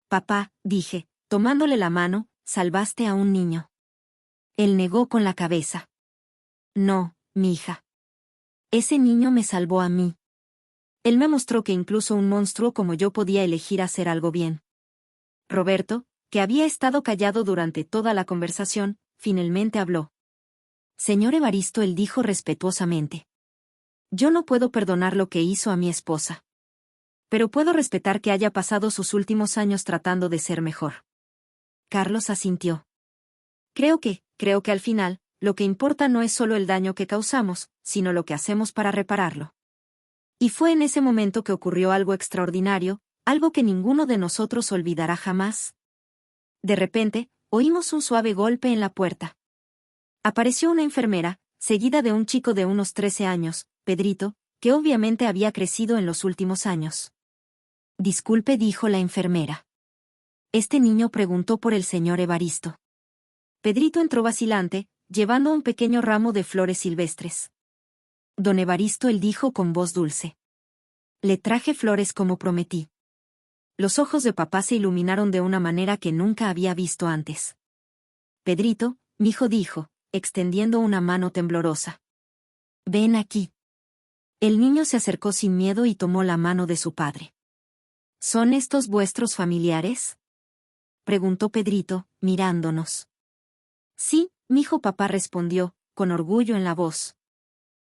Papá, dije, tomándole la mano, salvaste a un niño. Él negó con la cabeza. No, mi hija. Ese niño me salvó a mí. Él me mostró que incluso un monstruo como yo podía elegir hacer algo bien. Roberto, que había estado callado durante toda la conversación, finalmente habló. Señor Evaristo, él dijo respetuosamente. Yo no puedo perdonar lo que hizo a mi esposa. Pero puedo respetar que haya pasado sus últimos años tratando de ser mejor. Carlos asintió. Creo que al final, lo que importa no es solo el daño que causamos, sino lo que hacemos para repararlo. Y fue en ese momento que ocurrió algo extraordinario, algo que ninguno de nosotros olvidará jamás. De repente, oímos un suave golpe en la puerta. Apareció una enfermera, seguida de un chico de unos 13 años, Pedrito, que obviamente había crecido en los últimos años. Disculpe, dijo la enfermera. Este niño preguntó por el señor Evaristo. Pedrito entró vacilante, llevando un pequeño ramo de flores silvestres. Don Evaristo, él dijo con voz dulce. Le traje flores como prometí. Los ojos de papá se iluminaron de una manera que nunca había visto antes. Pedrito, mi hijo, dijo, extendiendo una mano temblorosa. Ven aquí. El niño se acercó sin miedo y tomó la mano de su padre. ¿Son estos vuestros familiares?, preguntó Pedrito, mirándonos. Sí, mijo, papá respondió, con orgullo en la voz.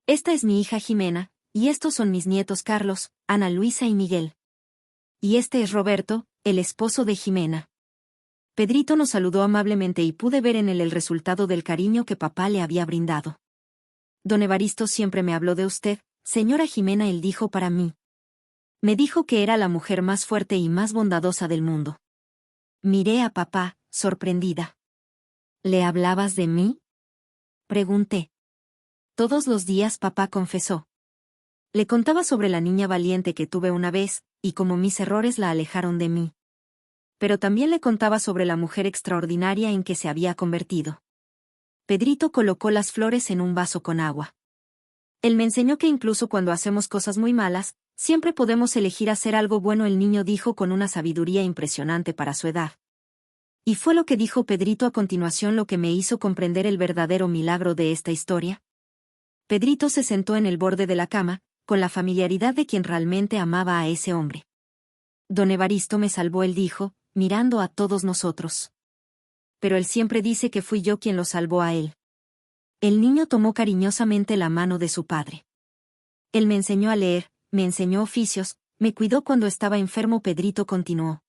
Esta es mi hija Jimena, y estos son mis nietos Carlos, Ana Luisa y Miguel. Y este es Roberto, el esposo de Jimena. Pedrito nos saludó amablemente y pude ver en él el resultado del cariño que papá le había brindado. Don Evaristo siempre me habló de usted, señora Jimena, él dijo para mí. Me dijo que era la mujer más fuerte y más bondadosa del mundo. Miré a papá, sorprendida. ¿Le hablabas de mí?, pregunté. Todos los días, papá confesó. Le contaba sobre la niña valiente que tuve una vez, y cómo mis errores la alejaron de mí. Pero también le contaba sobre la mujer extraordinaria en que se había convertido. Pedrito colocó las flores en un vaso con agua. Él me enseñó que incluso cuando hacemos cosas muy malas, siempre podemos elegir hacer algo bueno, el niño dijo con una sabiduría impresionante para su edad. Y fue lo que dijo Pedrito a continuación lo que me hizo comprender el verdadero milagro de esta historia. Pedrito se sentó en el borde de la cama, con la familiaridad de quien realmente amaba a ese hombre. Don Evaristo me salvó, él dijo, mirando a todos nosotros. Pero él siempre dice que fui yo quien lo salvó a él. El niño tomó cariñosamente la mano de su padre. Él me enseñó a leer, me enseñó oficios, me cuidó cuando estaba enfermo, Pedrito continuó.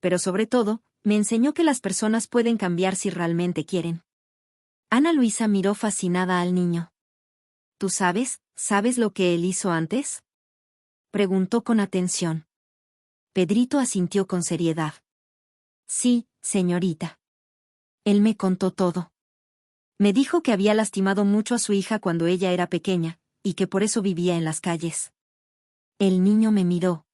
Pero sobre todo, me enseñó que las personas pueden cambiar si realmente quieren. Ana Luisa miró fascinada al niño. ¿Tú sabes lo que él hizo antes?, preguntó con atención. Pedrito asintió con seriedad. Sí, señorita. Él me contó todo. Me dijo que había lastimado mucho a su hija cuando ella era pequeña, y que por eso vivía en las calles. El niño me miró.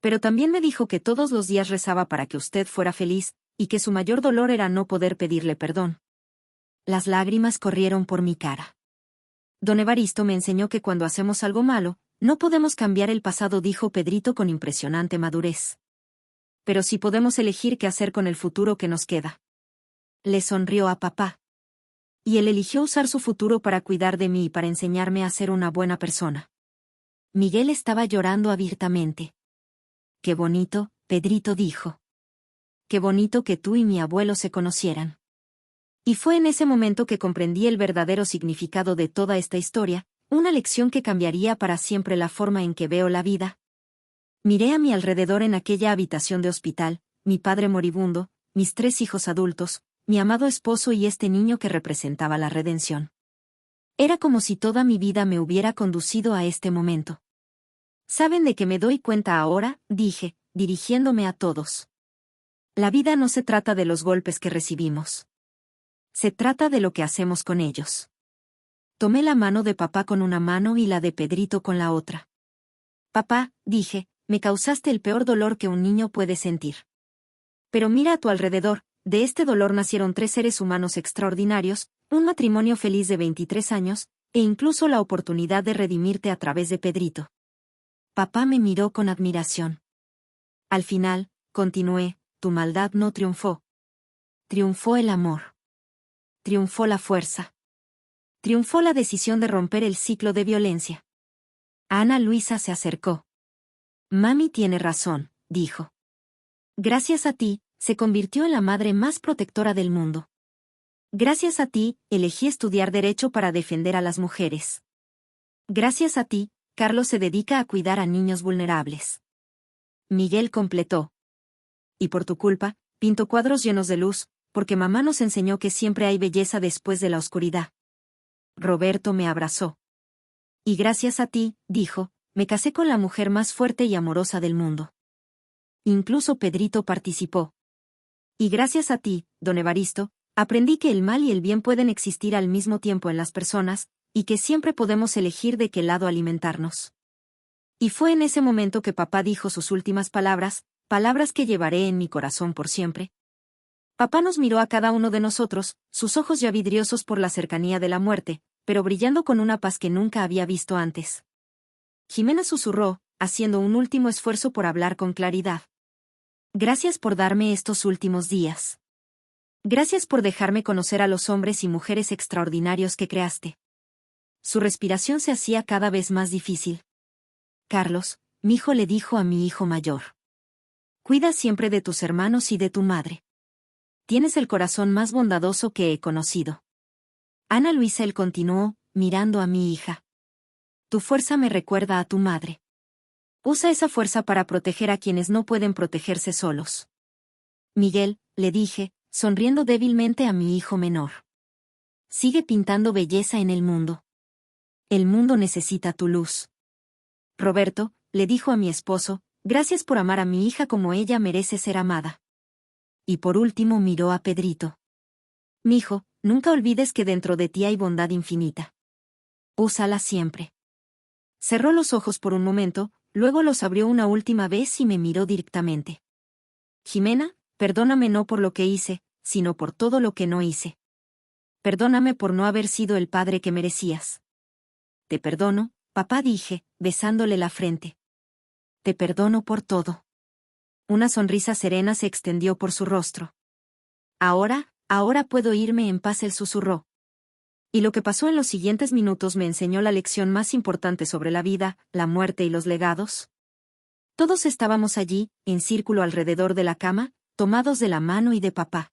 Pero también me dijo que todos los días rezaba para que usted fuera feliz, y que su mayor dolor era no poder pedirle perdón. Las lágrimas corrieron por mi cara. Don Evaristo me enseñó que cuando hacemos algo malo, no podemos cambiar el pasado, dijo Pedrito con impresionante madurez. Pero sí podemos elegir qué hacer con el futuro que nos queda. Le sonrió a papá. Y él eligió usar su futuro para cuidar de mí y para enseñarme a ser una buena persona. Miguel estaba llorando abiertamente. Qué bonito, Pedrito dijo. Qué bonito que tú y mi abuelo se conocieran. Y fue en ese momento que comprendí el verdadero significado de toda esta historia, una lección que cambiaría para siempre la forma en que veo la vida. Miré a mi alrededor en aquella habitación de hospital, mi padre moribundo, mis 3 hijos adultos, mi amado esposo y este niño que representaba la redención. Era como si toda mi vida me hubiera conducido a este momento. ¿Saben de qué me doy cuenta ahora?, dije, dirigiéndome a todos. La vida no se trata de los golpes que recibimos. Se trata de lo que hacemos con ellos. Tomé la mano de papá con una mano y la de Pedrito con la otra. Papá, dije, me causaste el peor dolor que un niño puede sentir. Pero mira a tu alrededor, de este dolor nacieron 3 seres humanos extraordinarios, un matrimonio feliz de 23 años, e incluso la oportunidad de redimirte a través de Pedrito. Papá me miró con admiración. Al final, continué, tu maldad no triunfó. Triunfó el amor. Triunfó la fuerza. Triunfó la decisión de romper el ciclo de violencia. Ana Luisa se acercó. Mami tiene razón, dijo. Gracias a ti, se convirtió en la madre más protectora del mundo. Gracias a ti, elegí estudiar Derecho para defender a las mujeres. Gracias a ti, Carlos se dedica a cuidar a niños vulnerables. Miguel completó. Y por tu culpa, pinto cuadros llenos de luz, porque mamá nos enseñó que siempre hay belleza después de la oscuridad. Roberto me abrazó. Y gracias a ti, dijo, me casé con la mujer más fuerte y amorosa del mundo. Incluso Pedrito participó. Y gracias a ti, don Evaristo, aprendí que el mal y el bien pueden existir al mismo tiempo en las personas, y que siempre podemos elegir de qué lado alimentarnos. Y fue en ese momento que papá dijo sus últimas palabras, palabras que llevaré en mi corazón por siempre. Papá nos miró a cada uno de nosotros, sus ojos ya vidriosos por la cercanía de la muerte, pero brillando con una paz que nunca había visto antes. Jimena susurró, haciendo un último esfuerzo por hablar con claridad. Gracias por darme estos últimos días. Gracias por dejarme conocer a los hombres y mujeres extraordinarios que creaste. Su respiración se hacía cada vez más difícil. Carlos, mi hijo le dijo a mi hijo mayor. Cuida siempre de tus hermanos y de tu madre. Tienes el corazón más bondadoso que he conocido. Ana Luisa, él continuó, mirando a mi hija. Tu fuerza me recuerda a tu madre. Usa esa fuerza para proteger a quienes no pueden protegerse solos. Miguel, le dije, sonriendo débilmente a mi hijo menor. Sigue pintando belleza en el mundo. El mundo necesita tu luz. Roberto, le dijo a mi esposo, gracias por amar a mi hija como ella merece ser amada. Y por último miró a Pedrito. Mijo, nunca olvides que dentro de ti hay bondad infinita. Úsala siempre. Cerró los ojos por un momento, luego los abrió una última vez y me miró directamente. Jimena, perdóname no por lo que hice, sino por todo lo que no hice. Perdóname por no haber sido el padre que merecías. Te perdono, papá, dije, besándole la frente. Te perdono por todo. Una sonrisa serena se extendió por su rostro. Ahora puedo irme en paz, él susurró. Y lo que pasó en los siguientes minutos me enseñó la lección más importante sobre la vida, la muerte y los legados. Todos estábamos allí, en círculo alrededor de la cama, tomados de la mano y de papá.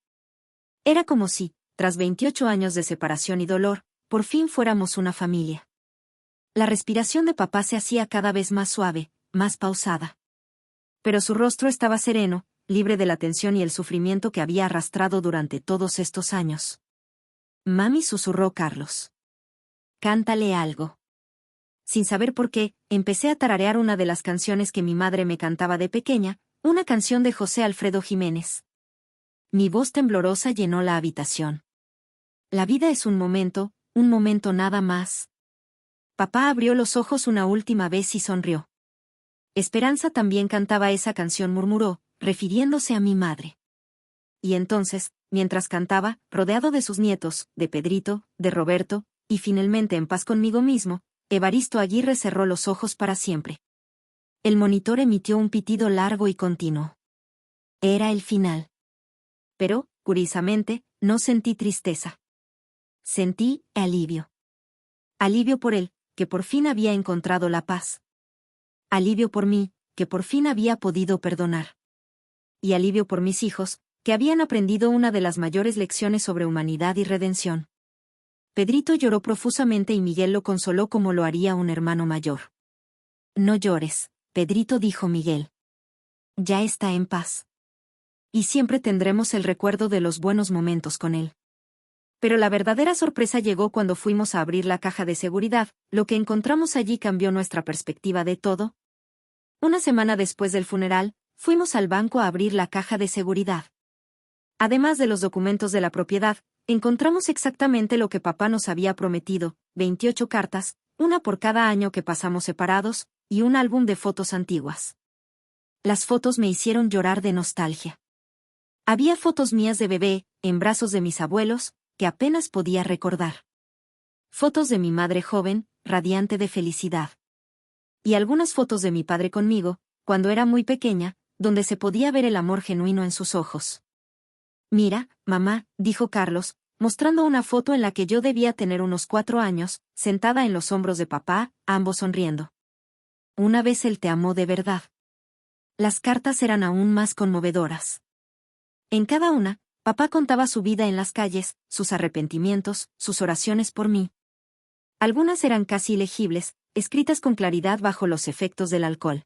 Era como si, tras 28 años de separación y dolor, por fin fuéramos una familia. La respiración de papá se hacía cada vez más suave, más pausada. Pero su rostro estaba sereno, libre de la tensión y el sufrimiento que había arrastrado durante todos estos años. Mami, susurró Carlos. Cántale algo. Sin saber por qué, empecé a tararear una de las canciones que mi madre me cantaba de pequeña, una canción de José Alfredo Jiménez. Mi voz temblorosa llenó la habitación. La vida es un momento nada más. Papá abrió los ojos una última vez y sonrió. Esperanza también cantaba esa canción, murmuró, refiriéndose a mi madre. Y entonces, mientras cantaba, rodeado de sus nietos, de Pedrito, de Roberto, y finalmente en paz conmigo mismo, Evaristo Aguirre cerró los ojos para siempre. El monitor emitió un pitido largo y continuo. Era el final. Pero, curiosamente, no sentí tristeza. Sentí alivio. Alivio por él, que por fin había encontrado la paz. Alivio por mí, que por fin había podido perdonar. Y alivio por mis hijos, que habían aprendido una de las mayores lecciones sobre humanidad y redención. Pedrito lloró profusamente y Miguel lo consoló como lo haría un hermano mayor. No llores, Pedrito, dijo Miguel. Ya está en paz. Y siempre tendremos el recuerdo de los buenos momentos con él. Pero la verdadera sorpresa llegó cuando fuimos a abrir la caja de seguridad. Lo que encontramos allí cambió nuestra perspectiva de todo. Una semana después del funeral, fuimos al banco a abrir la caja de seguridad. Además de los documentos de la propiedad, encontramos exactamente lo que papá nos había prometido, 28 cartas, una por cada año que pasamos separados, y un álbum de fotos antiguas. Las fotos me hicieron llorar de nostalgia. Había fotos mías de bebé, en brazos de mis abuelos, que apenas podía recordar. Fotos de mi madre joven, radiante de felicidad. Y algunas fotos de mi padre conmigo, cuando era muy pequeña, donde se podía ver el amor genuino en sus ojos. Mira, mamá, dijo Carlos, mostrando una foto en la que yo debía tener unos 4 años, sentada en los hombros de papá, ambos sonriendo. Una vez él te amó de verdad. Las cartas eran aún más conmovedoras. En cada una, papá contaba su vida en las calles, sus arrepentimientos, sus oraciones por mí. Algunas eran casi ilegibles, escritas con claridad bajo los efectos del alcohol.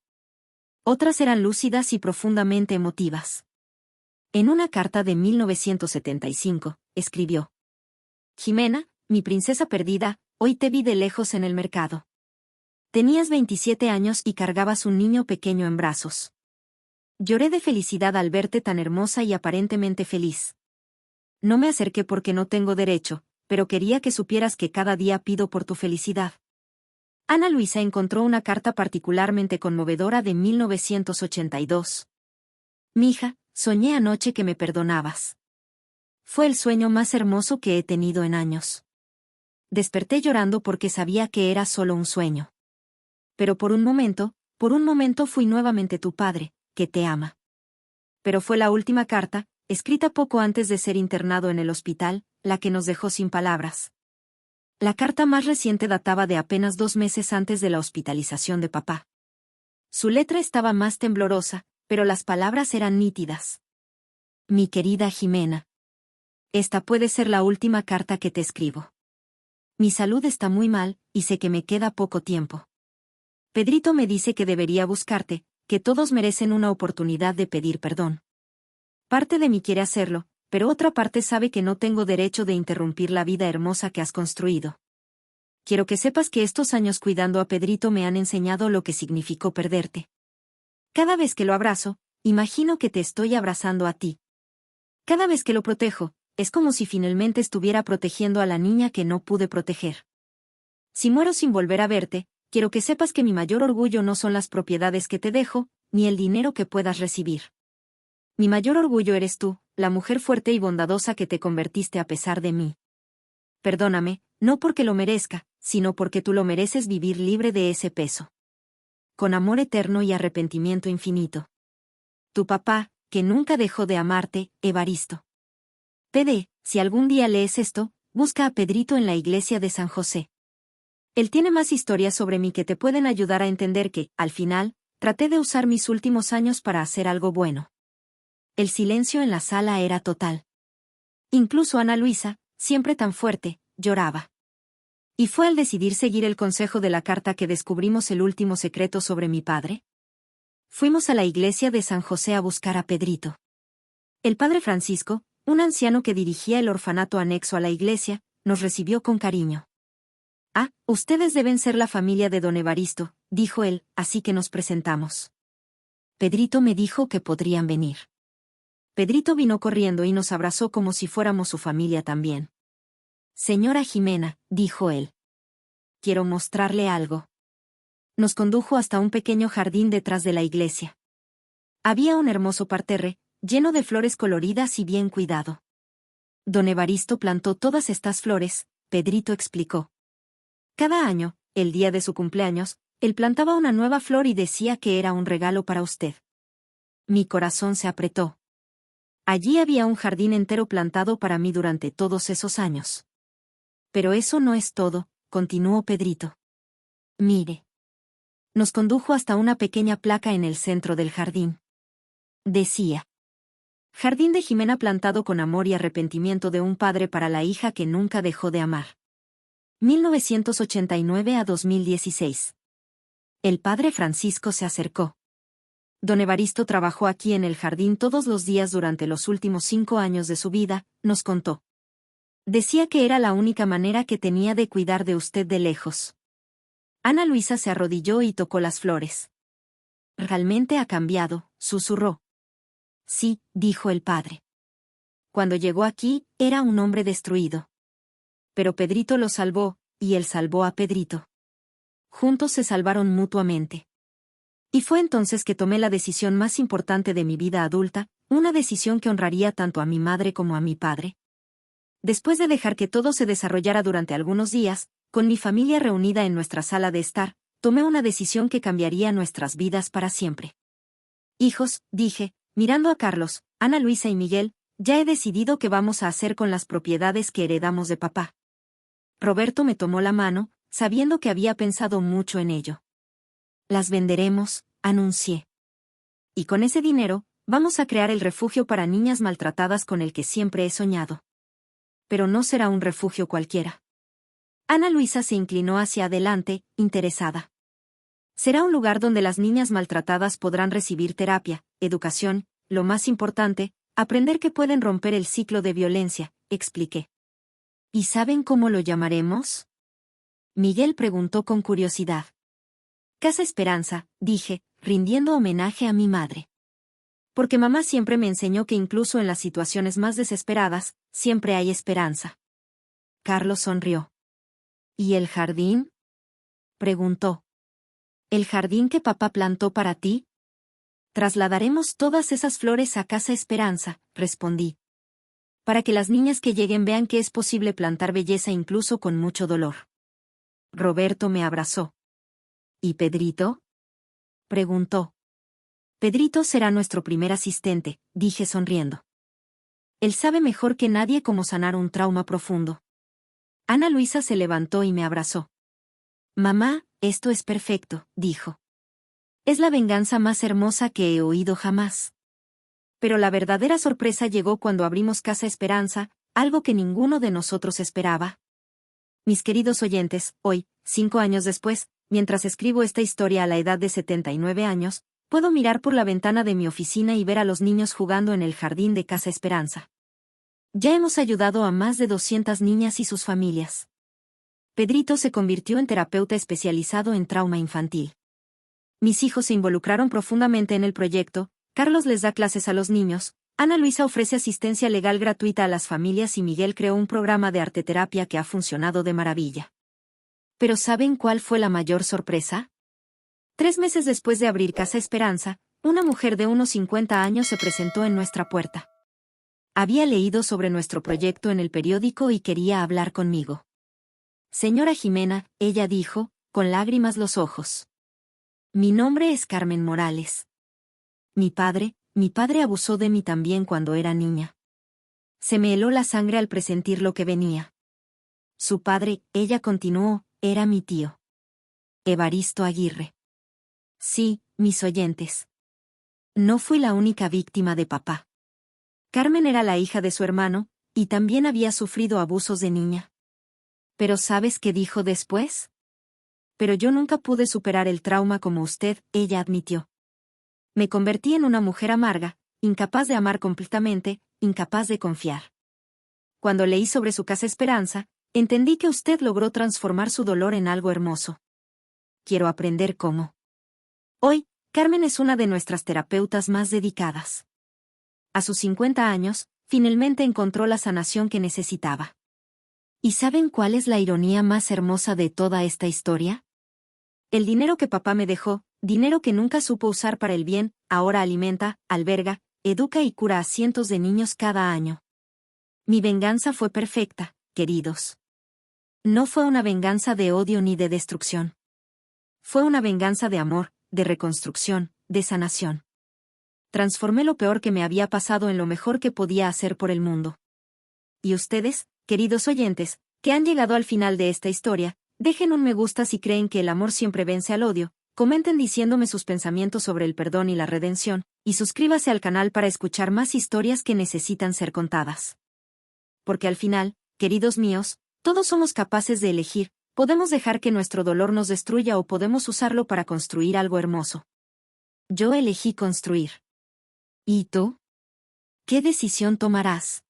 Otras eran lúcidas y profundamente emotivas. En una carta de 1975, escribió: Jimena, mi princesa perdida, hoy te vi de lejos en el mercado. Tenías 27 años y cargabas un niño pequeño en brazos. Lloré de felicidad al verte tan hermosa y aparentemente feliz. No me acerqué porque no tengo derecho, pero quería que supieras que cada día pido por tu felicidad. Ana Luisa encontró una carta particularmente conmovedora de 1982. Mija, soñé anoche que me perdonabas. Fue el sueño más hermoso que he tenido en años. Desperté llorando porque sabía que era solo un sueño. Pero por un momento fui nuevamente tu padre, que te ama. Pero fue la última carta, escrita poco antes de ser internado en el hospital, la que nos dejó sin palabras. La carta más reciente databa de apenas 2 meses antes de la hospitalización de papá. Su letra estaba más temblorosa, pero las palabras eran nítidas. Mi querida Jimena. Esta puede ser la última carta que te escribo. Mi salud está muy mal, y sé que me queda poco tiempo. Pedrito me dice que debería buscarte, que todos merecen una oportunidad de pedir perdón. Parte de mí quiere hacerlo, pero otra parte sabe que no tengo derecho de interrumpir la vida hermosa que has construido. Quiero que sepas que estos años cuidando a Pedrito me han enseñado lo que significó perderte. Cada vez que lo abrazo, imagino que te estoy abrazando a ti. Cada vez que lo protejo, es como si finalmente estuviera protegiendo a la niña que no pude proteger. Si muero sin volver a verte, quiero que sepas que mi mayor orgullo no son las propiedades que te dejo, ni el dinero que puedas recibir. Mi mayor orgullo eres tú, la mujer fuerte y bondadosa que te convertiste a pesar de mí. Perdóname, no porque lo merezca, sino porque tú lo mereces vivir libre de ese peso. Con amor eterno y arrepentimiento infinito. Tu papá, que nunca dejó de amarte, Evaristo. PD, si algún día lees esto, busca a Pedrito en la iglesia de San José. Él tiene más historias sobre mí que te pueden ayudar a entender que, al final, traté de usar mis últimos años para hacer algo bueno. El silencio en la sala era total. Incluso Ana Luisa, siempre tan fuerte, lloraba. ¿Y fue al decidir seguir el consejo de la carta que descubrimos el último secreto sobre mi padre? Fuimos a la iglesia de San José a buscar a Pedrito. El padre Francisco, un anciano que dirigía el orfanato anexo a la iglesia, nos recibió con cariño. Ah, ustedes deben ser la familia de don Evaristo, dijo él, así que nos presentamos. Pedrito me dijo que podrían venir. Pedrito vino corriendo y nos abrazó como si fuéramos su familia también. Señora Jimena, dijo él. Quiero mostrarle algo. Nos condujo hasta un pequeño jardín detrás de la iglesia. Había un hermoso parterre, lleno de flores coloridas y bien cuidado. Don Evaristo plantó todas estas flores, Pedrito explicó. Cada año, el día de su cumpleaños, él plantaba una nueva flor y decía que era un regalo para usted. Mi corazón se apretó. Allí había un jardín entero plantado para mí durante todos esos años. Pero eso no es todo, continuó Pedrito. Mire. Nos condujo hasta una pequeña placa en el centro del jardín. Decía: Jardín de Jimena plantado con amor y arrepentimiento de un padre para la hija que nunca dejó de amar. 1989 a 2016. El padre Francisco se acercó. Don Evaristo trabajó aquí en el jardín todos los días durante los últimos 5 años de su vida, nos contó. Decía que era la única manera que tenía de cuidar de usted de lejos. Ana Luisa se arrodilló y tocó las flores. Realmente ha cambiado, susurró. Sí, dijo el padre. Cuando llegó aquí, era un hombre destruido. Pero Pedrito lo salvó, y él salvó a Pedrito. Juntos se salvaron mutuamente. Y fue entonces que tomé la decisión más importante de mi vida adulta, una decisión que honraría tanto a mi madre como a mi padre. Después de dejar que todo se desarrollara durante algunos días, con mi familia reunida en nuestra sala de estar, tomé una decisión que cambiaría nuestras vidas para siempre. Hijos, dije, mirando a Carlos, Ana Luisa y Miguel, ya he decidido qué vamos a hacer con las propiedades que heredamos de papá. Roberto me tomó la mano, sabiendo que había pensado mucho en ello. Las venderemos, anuncié. Y con ese dinero, vamos a crear el refugio para niñas maltratadas con el que siempre he soñado. Pero no será un refugio cualquiera. Ana Luisa se inclinó hacia adelante, interesada. Será un lugar donde las niñas maltratadas podrán recibir terapia, educación, lo más importante, Aprender que pueden romper el ciclo de violencia, expliqué. ¿Y saben cómo lo llamaremos? Miguel preguntó con curiosidad. Casa Esperanza, dije, rindiendo homenaje a mi madre. Porque mamá siempre me enseñó que incluso en las situaciones más desesperadas, siempre hay esperanza. Carlos sonrió. ¿Y el jardín? Preguntó. ¿El jardín que papá plantó para ti? Trasladaremos todas esas flores a Casa Esperanza, respondí. Para que las niñas que lleguen vean que es posible plantar belleza incluso con mucho dolor. Roberto me abrazó. ¿Y Pedrito? Preguntó. Pedrito será nuestro primer asistente, dije sonriendo. Él sabe mejor que nadie cómo sanar un trauma profundo. Ana Luisa se levantó y me abrazó. Mamá, esto es perfecto, dijo. Es la venganza más hermosa que he oído jamás. Pero la verdadera sorpresa llegó cuando abrimos Casa Esperanza, algo que ninguno de nosotros esperaba. Mis queridos oyentes, hoy, 5 años después, mientras escribo esta historia a la edad de 79 años, puedo mirar por la ventana de mi oficina y ver a los niños jugando en el jardín de Casa Esperanza. Ya hemos ayudado a más de 200 niñas y sus familias. Pedrito se convirtió en terapeuta especializado en trauma infantil. Mis hijos se involucraron profundamente en el proyecto, Carlos les da clases a los niños, Ana Luisa ofrece asistencia legal gratuita a las familias y Miguel creó un programa de arteterapia que ha funcionado de maravilla. ¿Pero saben cuál fue la mayor sorpresa? 3 meses después de abrir Casa Esperanza, una mujer de unos 50 años se presentó en nuestra puerta. Había leído sobre nuestro proyecto en el periódico y quería hablar conmigo. Señora Jimena, ella dijo, con lágrimas los ojos. Mi nombre es Carmen Morales. Mi padre abusó de mí también cuando era niña. Se me heló la sangre al presentir lo que venía. Su padre, ella continuó, era mi tío. Evaristo Aguirre. Sí, mis oyentes. No fui la única víctima de papá. Carmen era la hija de su hermano, y también había sufrido abusos de niña. ¿Pero sabes qué dijo después? Pero yo nunca pude superar el trauma como usted, ella admitió. Me convertí en una mujer amarga, incapaz de amar completamente, incapaz de confiar. Cuando leí sobre su Casa Esperanza, entendí que usted logró transformar su dolor en algo hermoso. Quiero aprender cómo. Hoy, Carmen es una de nuestras terapeutas más dedicadas. A sus 50 años, finalmente encontró la sanación que necesitaba. ¿Y saben cuál es la ironía más hermosa de toda esta historia? El dinero que papá me dejó, dinero que nunca supo usar para el bien, ahora alimenta, alberga, educa y cura a cientos de niños cada año. Mi venganza fue perfecta, queridos. No fue una venganza de odio ni de destrucción. Fue una venganza de amor, de reconstrucción, de sanación. Transformé lo peor que me había pasado en lo mejor que podía hacer por el mundo. Y ustedes, queridos oyentes, que han llegado al final de esta historia, dejen un me gusta si creen que el amor siempre vence al odio, comenten diciéndome sus pensamientos sobre el perdón y la redención, y suscríbase al canal para escuchar más historias que necesitan ser contadas. Porque al final, queridos míos, todos somos capaces de elegir, podemos dejar que nuestro dolor nos destruya o podemos usarlo para construir algo hermoso. Yo elegí construir. ¿Y tú? ¿Qué decisión tomarás?